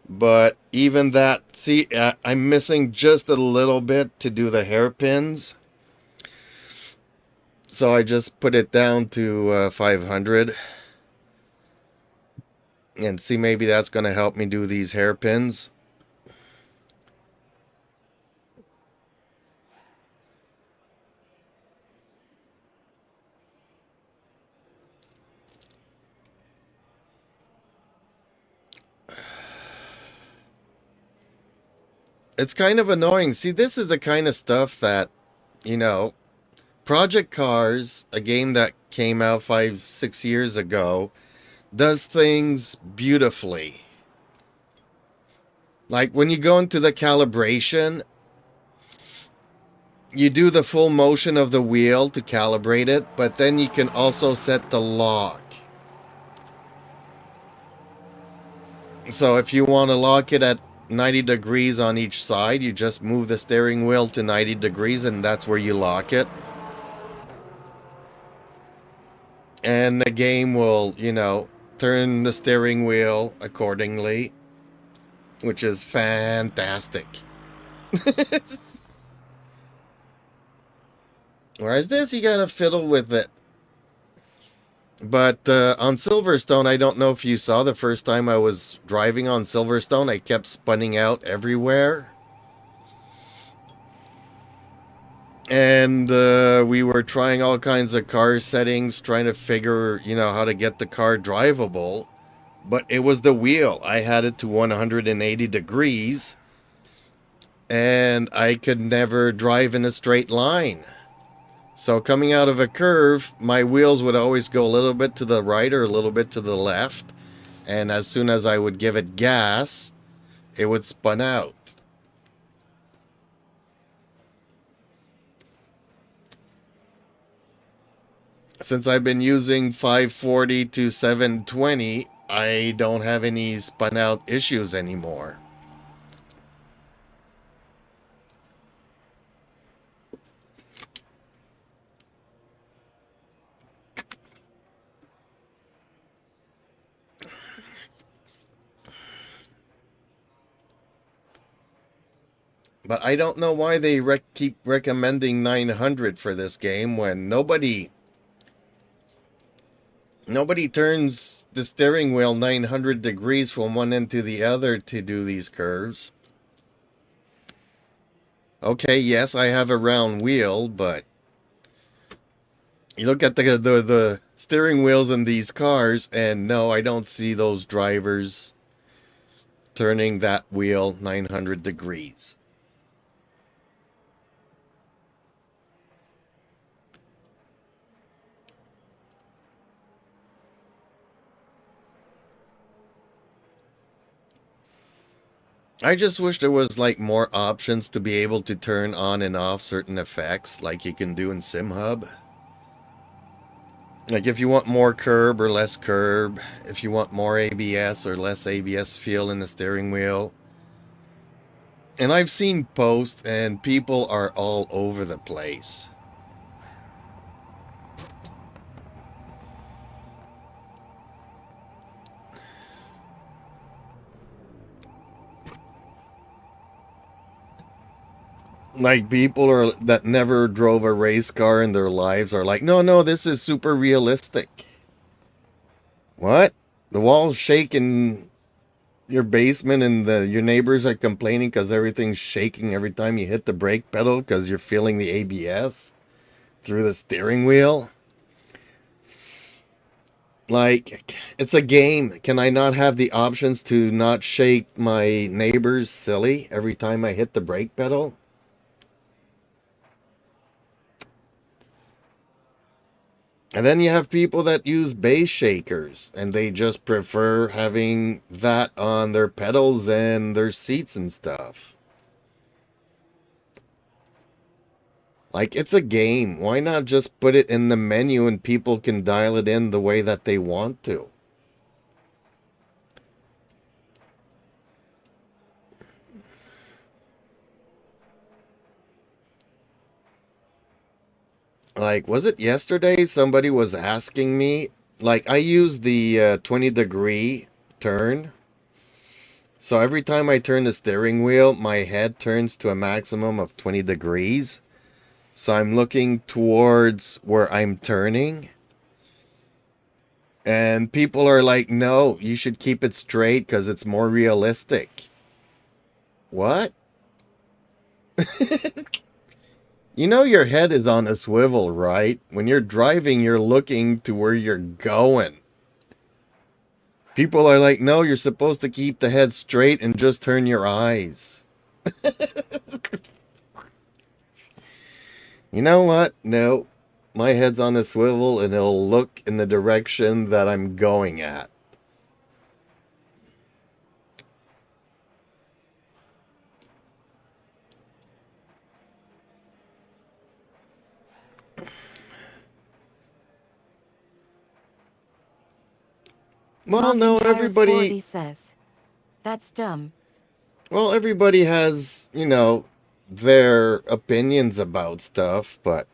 But even that, see, I'm missing just a little bit to do the hairpins. So I just put it down to 500. And see, maybe that's going to help me do these hairpins. It's kind of annoying. See, this is the kind of stuff that, you know, Project Cars, a game that came out 5-6 years ago, does things beautifully. Like when you go into the calibration, you do the full motion of the wheel to calibrate it, but then you can also set the lock. So if you want to lock it at 90 degrees on each side, you just move the steering wheel to 90 degrees and that's where you lock it. And the game will, you know, turn the steering wheel accordingly, which is fantastic. Whereas this, you gotta fiddle with it. But on Silverstone, I don't know if you saw the first time I was driving on Silverstone, I kept spinning out everywhere. And we were trying all kinds of car settings, trying to figure, you know, how to get the car drivable. But it was the wheel. I had it to 180 degrees, and I could never drive in a straight line. So coming out of a curve, my wheels would always go a little bit to the right or a little bit to the left. And as soon as I would give it gas, it would spin out. Since I've been using 540 to 720, I don't have any spun out issues anymore. But I don't know why they keep recommending 900 for this game when nobody turns the steering wheel 900 degrees from one end to the other to do these curves. Okay, yes, I have a round wheel, but you look at the steering wheels in these cars, and no, I don't see those drivers turning that wheel 900 degrees. I just wish there was like more options to be able to turn on and off certain effects like you can do in SimHub. Like if you want more curb or less curb, if you want more ABS or less ABS feel in the steering wheel. And I've seen posts and people are all over the place. Like people that never drove a race car in their lives are like, no, this is super realistic. What? The walls shake in your basement and your neighbors are complaining because everything's shaking every time you hit the brake pedal because you're feeling the ABS through the steering wheel. Like, it's a game. Can I not have the options to not shake my neighbors silly every time I hit the brake pedal? And then you have people that use base shakers, and they just prefer having that on their pedals and their seats and stuff. Like, it's a game. Why not just put it in the menu and people can dial it in the way that they want to? Like, was it yesterday somebody was asking me, like, I use the 20-degree turn. So every time I turn the steering wheel, my head turns to a maximum of 20 degrees. So I'm looking towards where I'm turning. And people are like, no, you should keep it straight because it's more realistic. What? You know your head is on a swivel, right? When you're driving, you're looking to where you're going. People are like, no, you're supposed to keep the head straight and just turn your eyes. You know what? No. My head's on a swivel and it'll look in the direction that I'm going at. Well, no, everybody... 40 says. That's dumb. Well, everybody has, you know, their opinions about stuff, but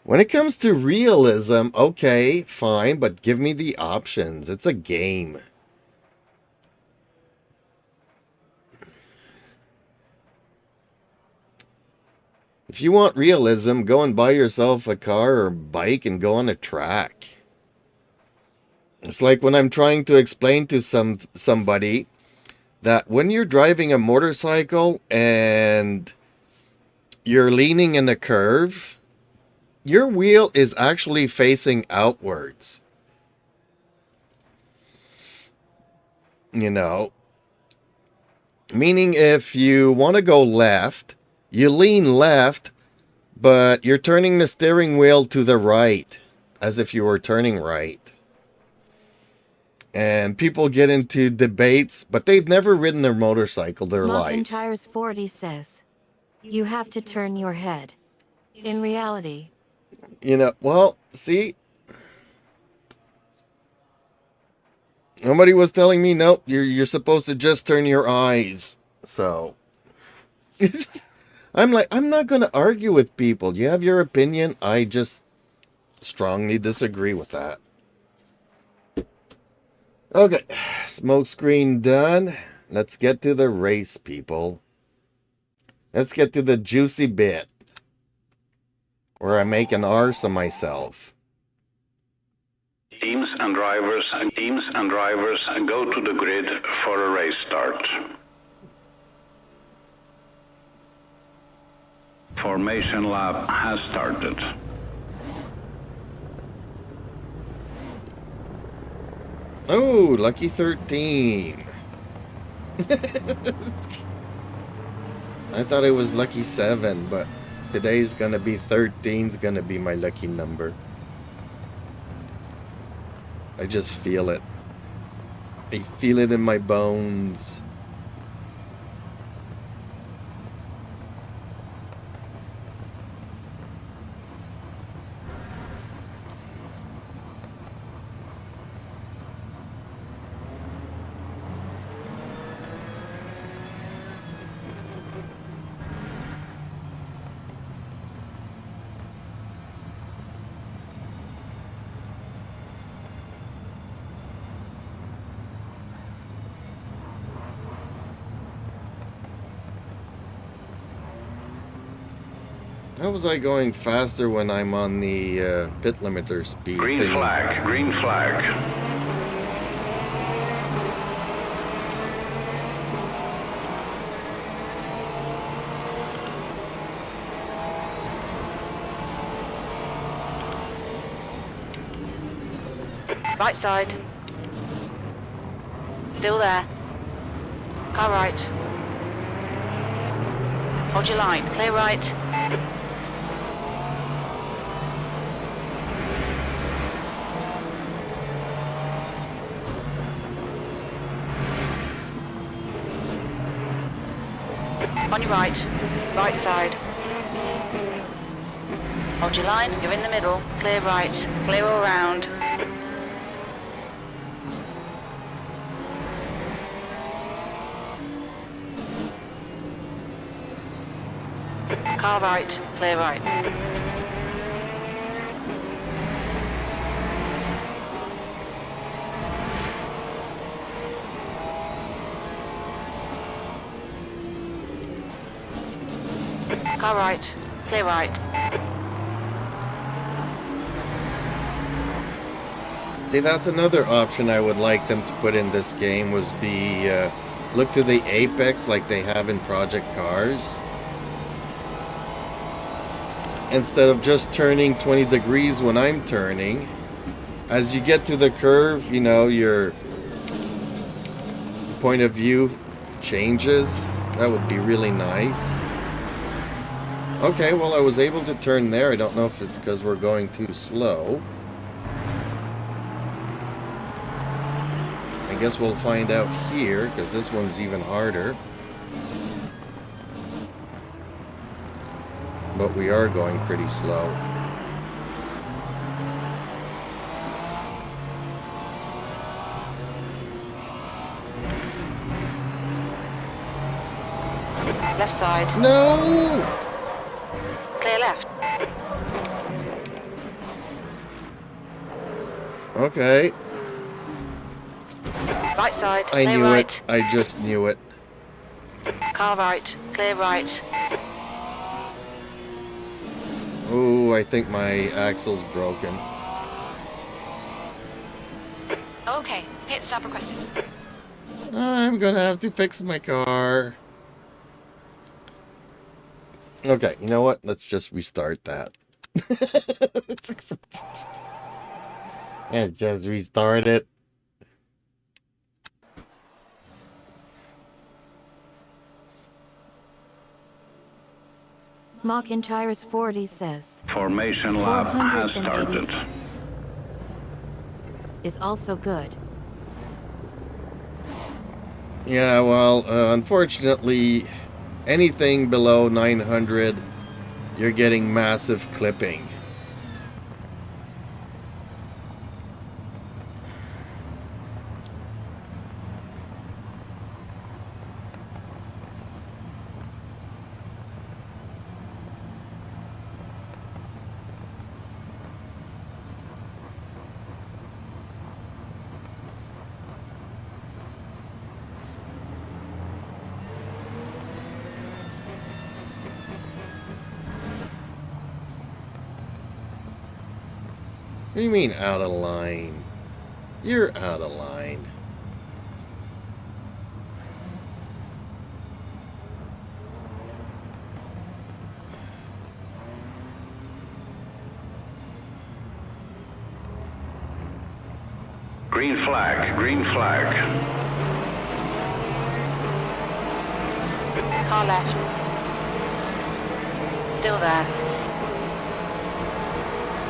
When it comes to realism, okay, fine, but give me the options. It's a game. If you want realism, go and buy yourself a car or bike and go on a track. It's like when I'm trying to explain to somebody that when you're driving a motorcycle and you're leaning in a curve, your wheel is actually facing outwards. You know, meaning if you want to go left, you lean left, but you're turning the steering wheel to the right, as if you were turning right. And people get into debates, but they've never ridden a motorcycle their lives. McIntyre's 40 says, you have to turn your head. In reality, You know, well, see, nobody was telling me, nope, you're supposed to just turn your eyes. So, I'm like, I'm not going to argue with people. You have your opinion. I just strongly disagree with that. Okay, smoke screen done. Let's get to the race, people. Let's get to the juicy bit, where I make an arse of myself. Teams and drivers go to the grid for a race start. Formation lap has started. Oh, lucky 13. I thought it was lucky 7, but today's gonna be 13's gonna be my lucky number. I just feel it. I feel it in my bones. How was I going faster when I'm on the pit limiter speed? Green thing? flag, green flag. Right side. Still there. Car right. Hold your line. Clear right. On your right. Right side. Hold your line. You're in the middle. Clear right. Clear all round. Car right, clear right. Car right, clear right. See, that's another option I would like them to put in this game, was be look to the apex like they have in Project Cars. Instead of just turning 20 degrees when I'm turning, as you get to the curve, you know, your point of view changes. That would be really nice. Okay, well, I was able to turn there. I don't know if it's because we're going too slow. I guess we'll find out here, because this one's even harder. But we are going pretty slow. Left side. No! Clear left. Okay. Right side, I clear knew right. it. I just knew it. Car right, clear right. Oh, I think my axle's broken. Okay, pit stop requested. I'm gonna have to fix my car. Okay, you know what? Let's just restart that. Yeah, just restart it. McIntyre's 40 says Formation lab has 480 started. is also good. Yeah, well, unfortunately, anything below 900, you're getting massive clipping. What do you mean out of line? You're out of line. Green flag, green flag. Car left. Still there.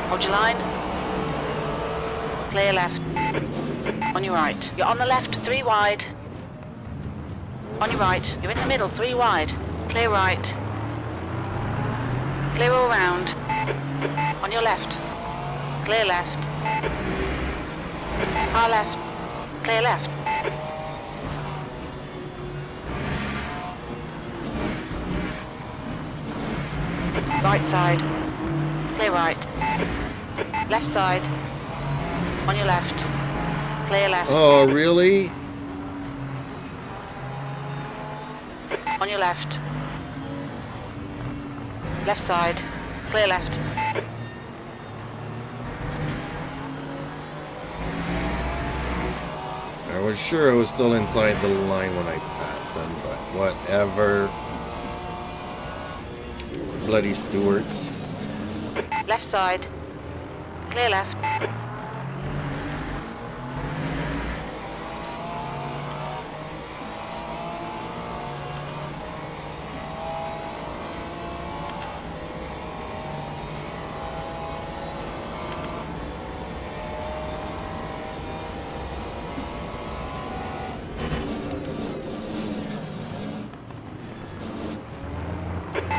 Hold your line. Clear left. On your right. You're on the left, 3 wide. On your right. You're in the middle, 3 wide. Clear right. Clear all round. On your left. Clear left. Car left. Clear left. Right side. Clear right. Left side. On your left. Clear left. Oh, really? On your left. Left side. Clear left. I was sure I was still inside the line when I passed them, but whatever. Bloody stewards. Left side. Clear left.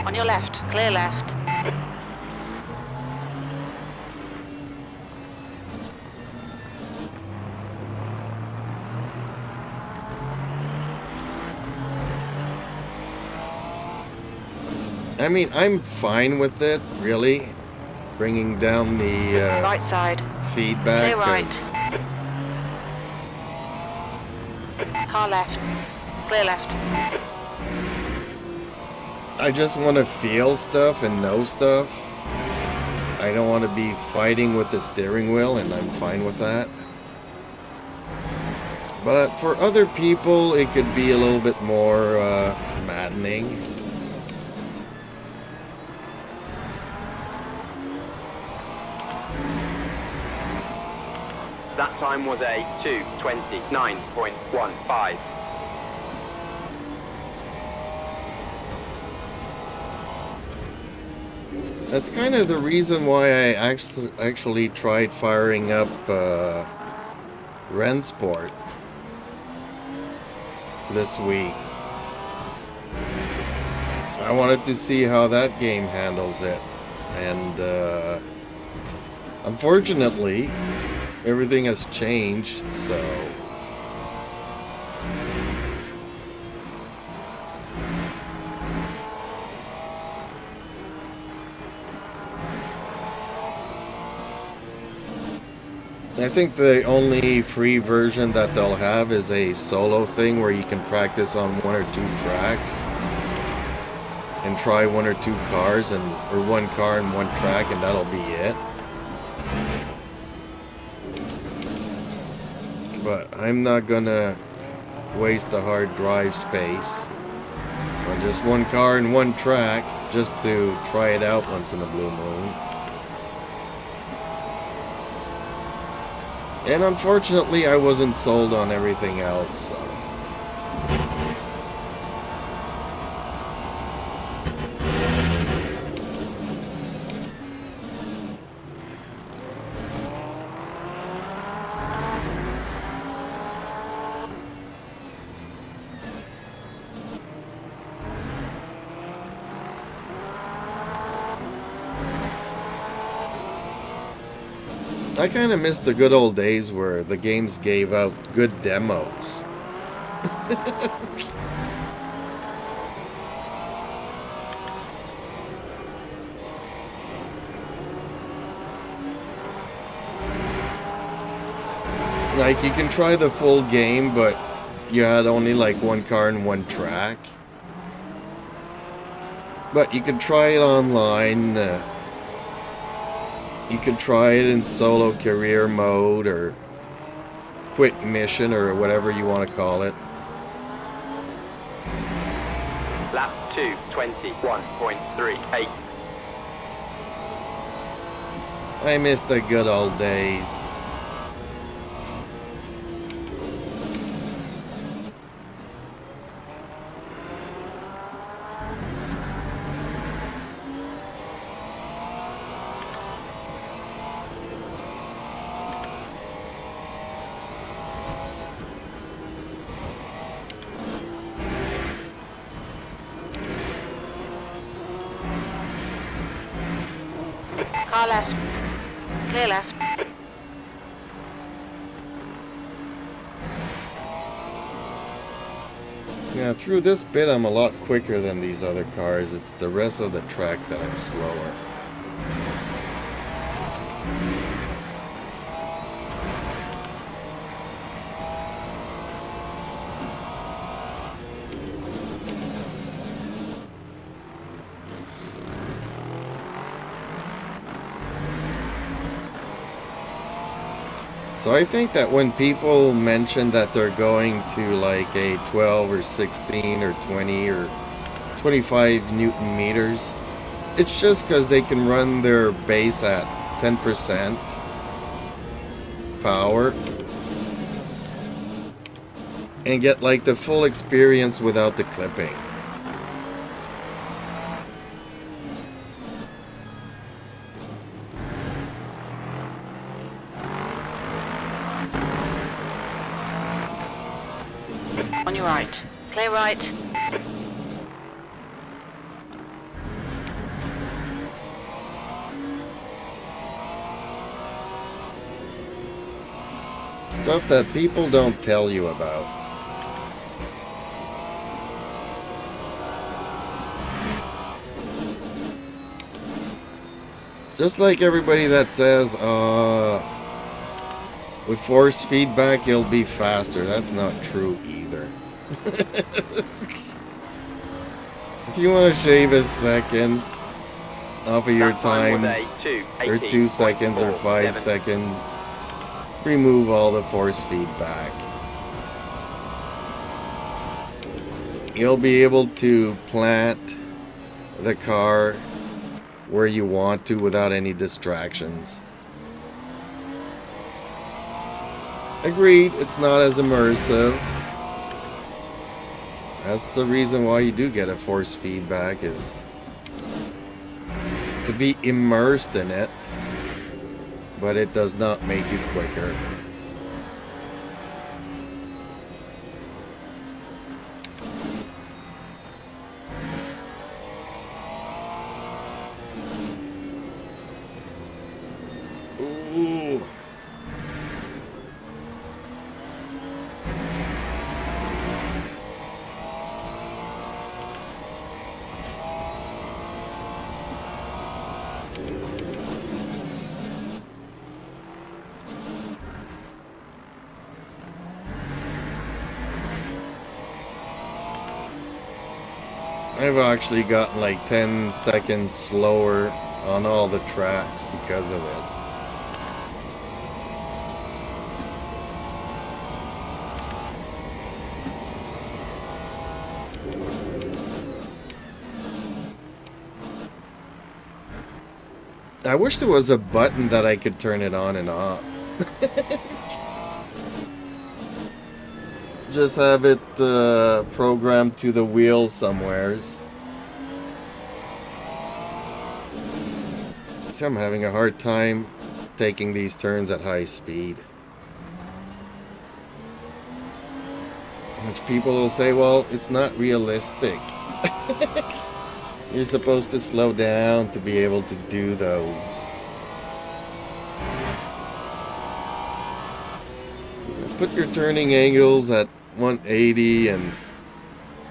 On your left. Clear left. I mean, I'm fine with it, really. Bringing down the Right side. feedback. Clear right. 'cause Car left. Clear left. I just want to feel stuff and know stuff. I don't want to be fighting with the steering wheel, and I'm fine with that. But for other people, it could be a little bit more maddening. That time was a 2:29.15. That's kind of the reason why I actually tried firing up Rensport this week. I wanted to see how that game handles it, and unfortunately, everything has changed, so... I think the only free version that they'll have is a solo thing where you can practice on 1 or 2 tracks and try 1 or 2 cars or 1 car and 1 track, and that'll be it. But I'm not gonna waste the hard drive space on just 1 car and 1 track just to try it out once in a blue moon. And unfortunately, I wasn't sold on everything else. So. I kind of miss the good old days where the games gave out good demos. Like, you can try the full game, but you had only like 1 car and 1 track. But you can try it online. You can try it in solo career mode or quit mission or whatever you want to call it. Lap 2, 21.38. I miss the good old days. Car left. Clear left. Yeah, through this bit I'm a lot quicker than these other cars. It's the rest of the track that I'm slower. So I think that when people mention that they're going to like a 12 or 16 or 20 or 25 Newton meters, it's just because they can run their base at 10% power and get like the full experience without the clipping. On your right. Clear right. Stuff that people don't tell you about. Just like everybody that says, with force feedback you'll be faster. That's not true either. If you want to shave a second off of your times, or 2 seconds or 5 seconds, remove all the force feedback. You'll be able to plant the car where you want to without any distractions. Agreed, it's not as immersive. That's the reason why you do get a force feedback, is to be immersed in it, but it does not make you quicker. Ooh. I've actually gotten like 10 seconds slower on all the tracks because of it. I wish there was a button that I could turn it on and off. Just have it programmed to the wheel somewheres. So I'm having a hard time taking these turns at high speed. Which people will say, well, it's not realistic. You're supposed to slow down to be able to do those. Put your turning angles at 180 and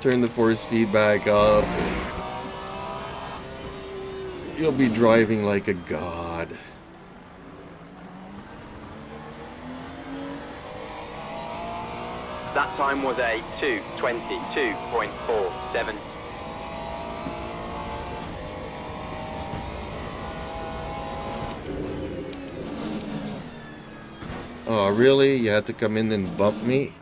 turn the force feedback up. And you'll be driving like a god. That time was a 2:22.47. Oh, really? You had to come in and bump me?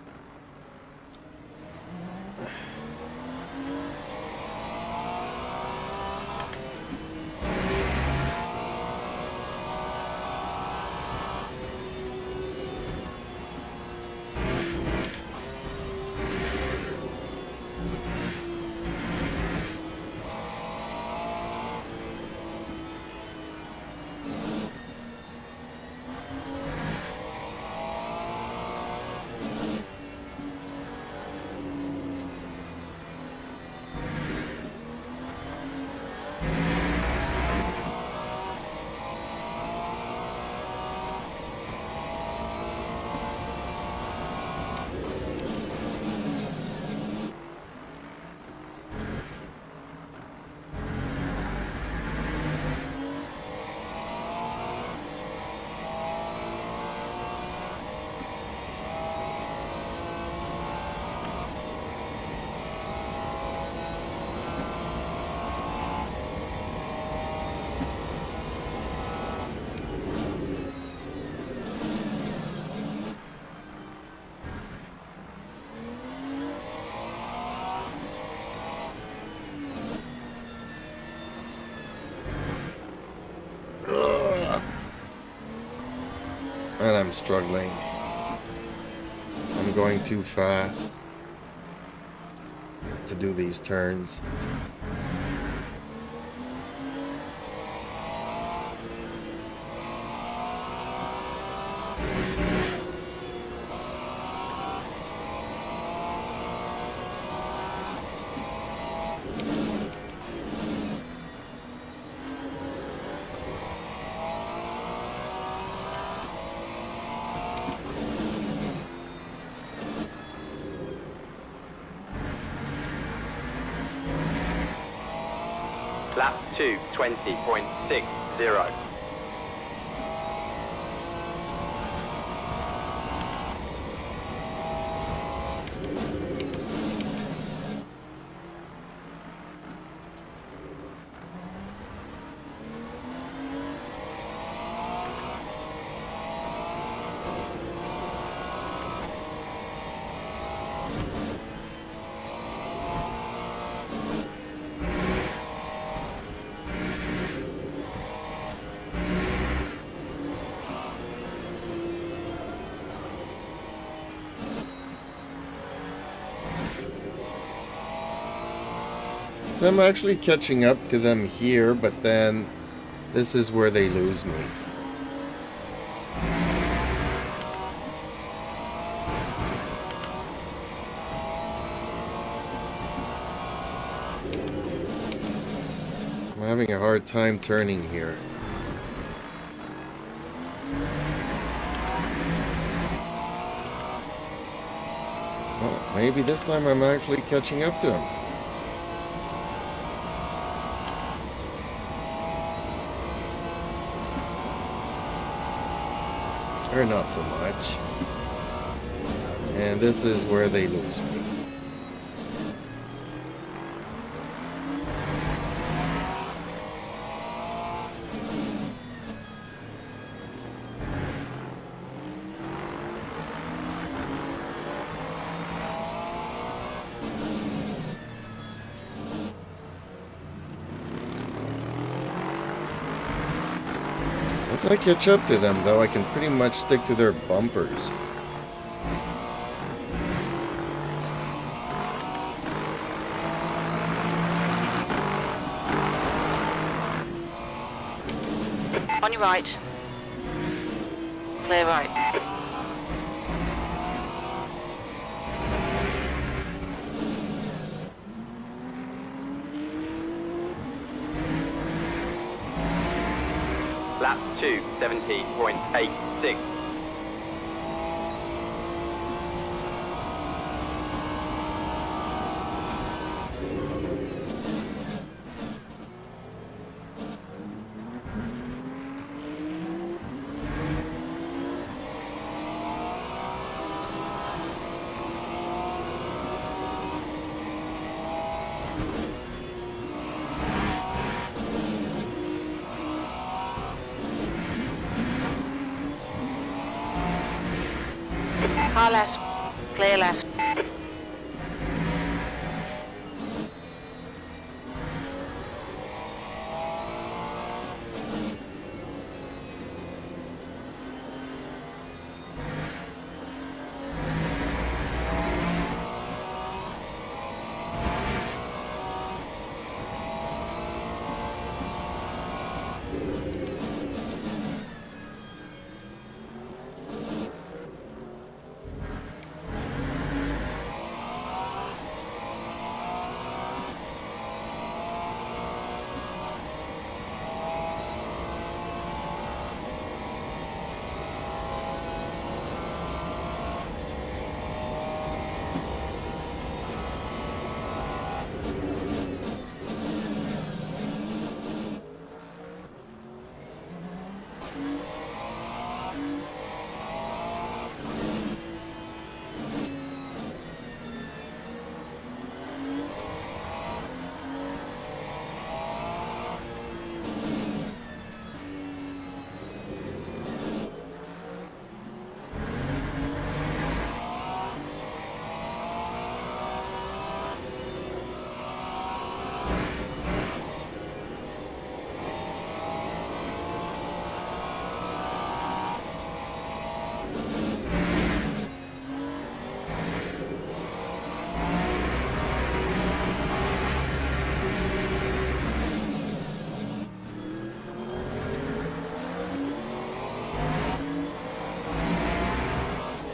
And I'm struggling. I'm going too fast to do these turns. Lap 2:20.60. So I'm actually catching up to them here, but then this is where they lose me. I'm having a hard time turning here. Well, maybe this time I'm actually catching up to him. Or not so much. And this is where they lose me. Once I catch up to them, though, I can pretty much stick to their bumpers. On your right. Clear right. Lap 2, 70.86. Car left. Clear left.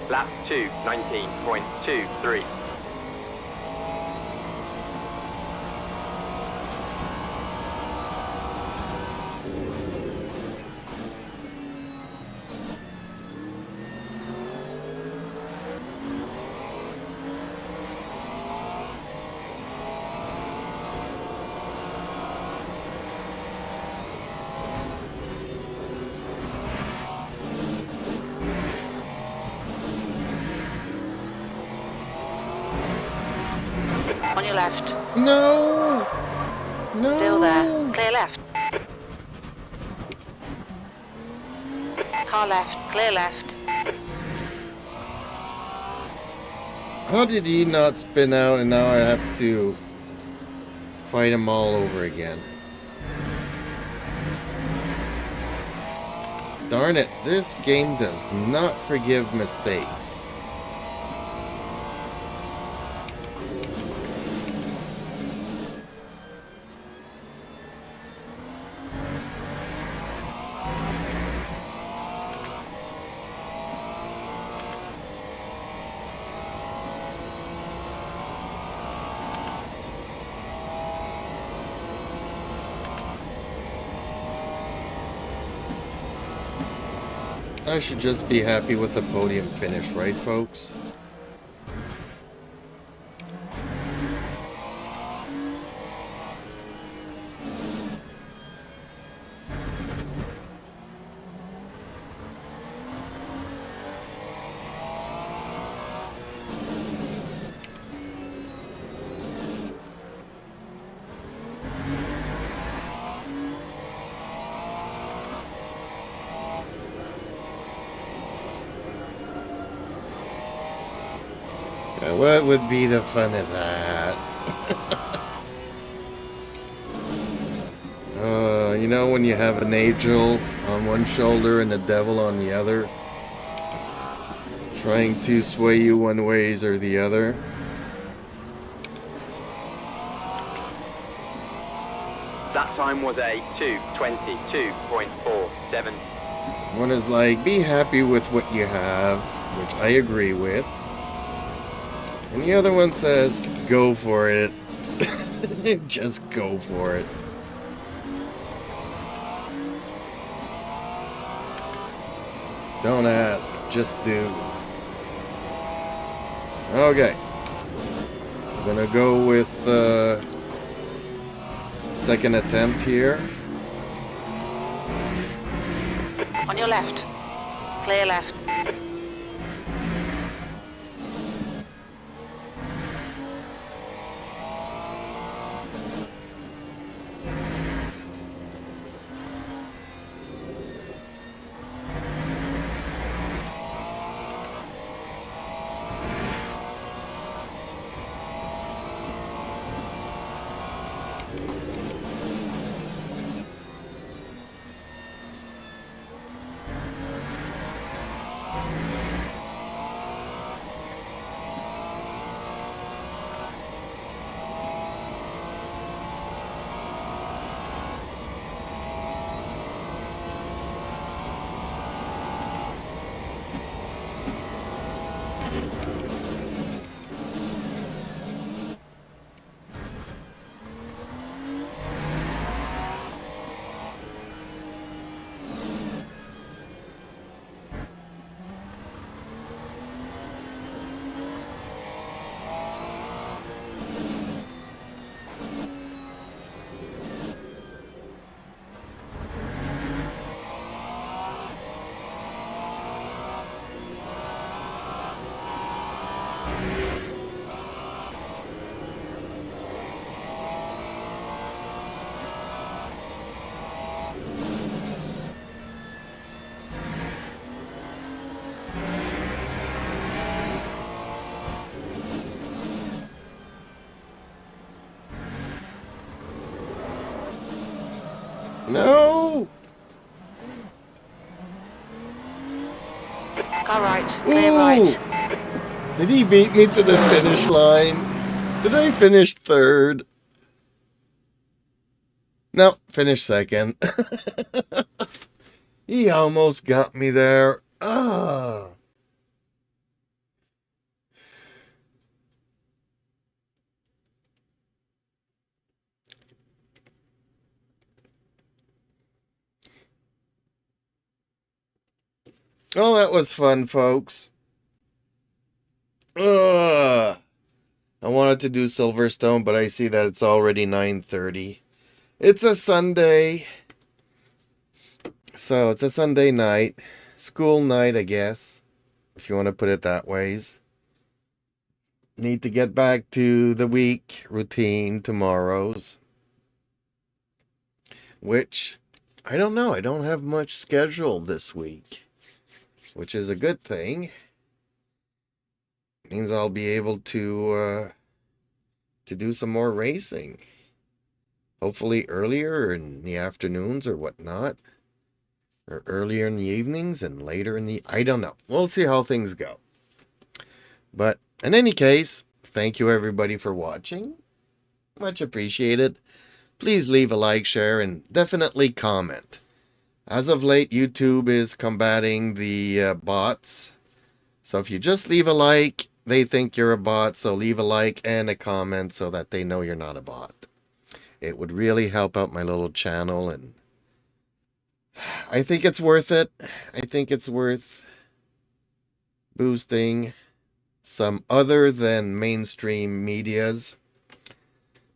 Lap 2, 19.23. On your left. No! No! Still there. Clear left. Car left. Clear left. How did he not spin out and now I have to fight him all over again? Darn it, this game does not forgive mistakes. I should just be happy with the podium finish, right, folks? Now, what would be the fun of that? You know when you have an angel on one shoulder and a devil on the other, trying to sway you one ways or the other? That time was a 2:22.47. One is like, be happy with what you have, which I agree with. And the other one says, go for it. Just go for it. Don't ask, just do. Okay. I'm gonna go with second attempt here. On your left. Clear left. No! Car right. Clear Ooh! right. Did he beat me to the finish line? Did I finish third? No, finish second. He almost got me there. Ah. Well, that was fun, folks. Ugh. I wanted to do Silverstone, but I see that it's already 9:30. It's a Sunday. So, it's a Sunday night. School night, I guess. If you want to put it that ways. Need to get back to the week routine tomorrow's. Which, I don't know. I don't have much scheduled this week. Which is a good thing. Means I'll be able to do some more racing. Hopefully earlier in the afternoons or whatnot. Or earlier in the evenings and later in the... I don't know. We'll see how things go. But in any case, thank you everybody for watching. Much appreciated. Please leave a like, share, and definitely comment. As of late, YouTube is combating the bots. So if you just leave a like, they think you're a bot. So leave a like and a comment so that they know you're not a bot. It would really help out my little channel, and I think it's worth it. I think it's worth boosting some other than mainstream medias.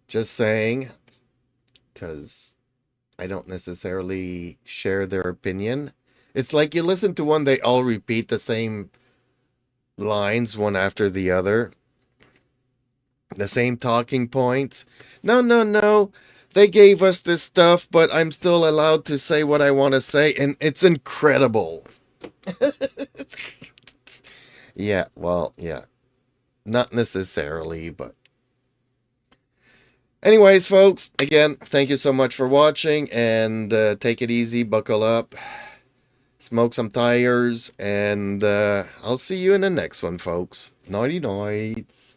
Just saying, because I don't necessarily share their opinion. It's like you listen to one, they all repeat the same lines one after the other. The same talking points. No. They gave us this stuff, but I'm still allowed to say what I want to say, and it's incredible. Yeah. Not necessarily, but Anyways, folks, again, thank you so much for watching, and take it easy, buckle up, smoke some tires, and I'll see you in the next one, folks. Nighty nights.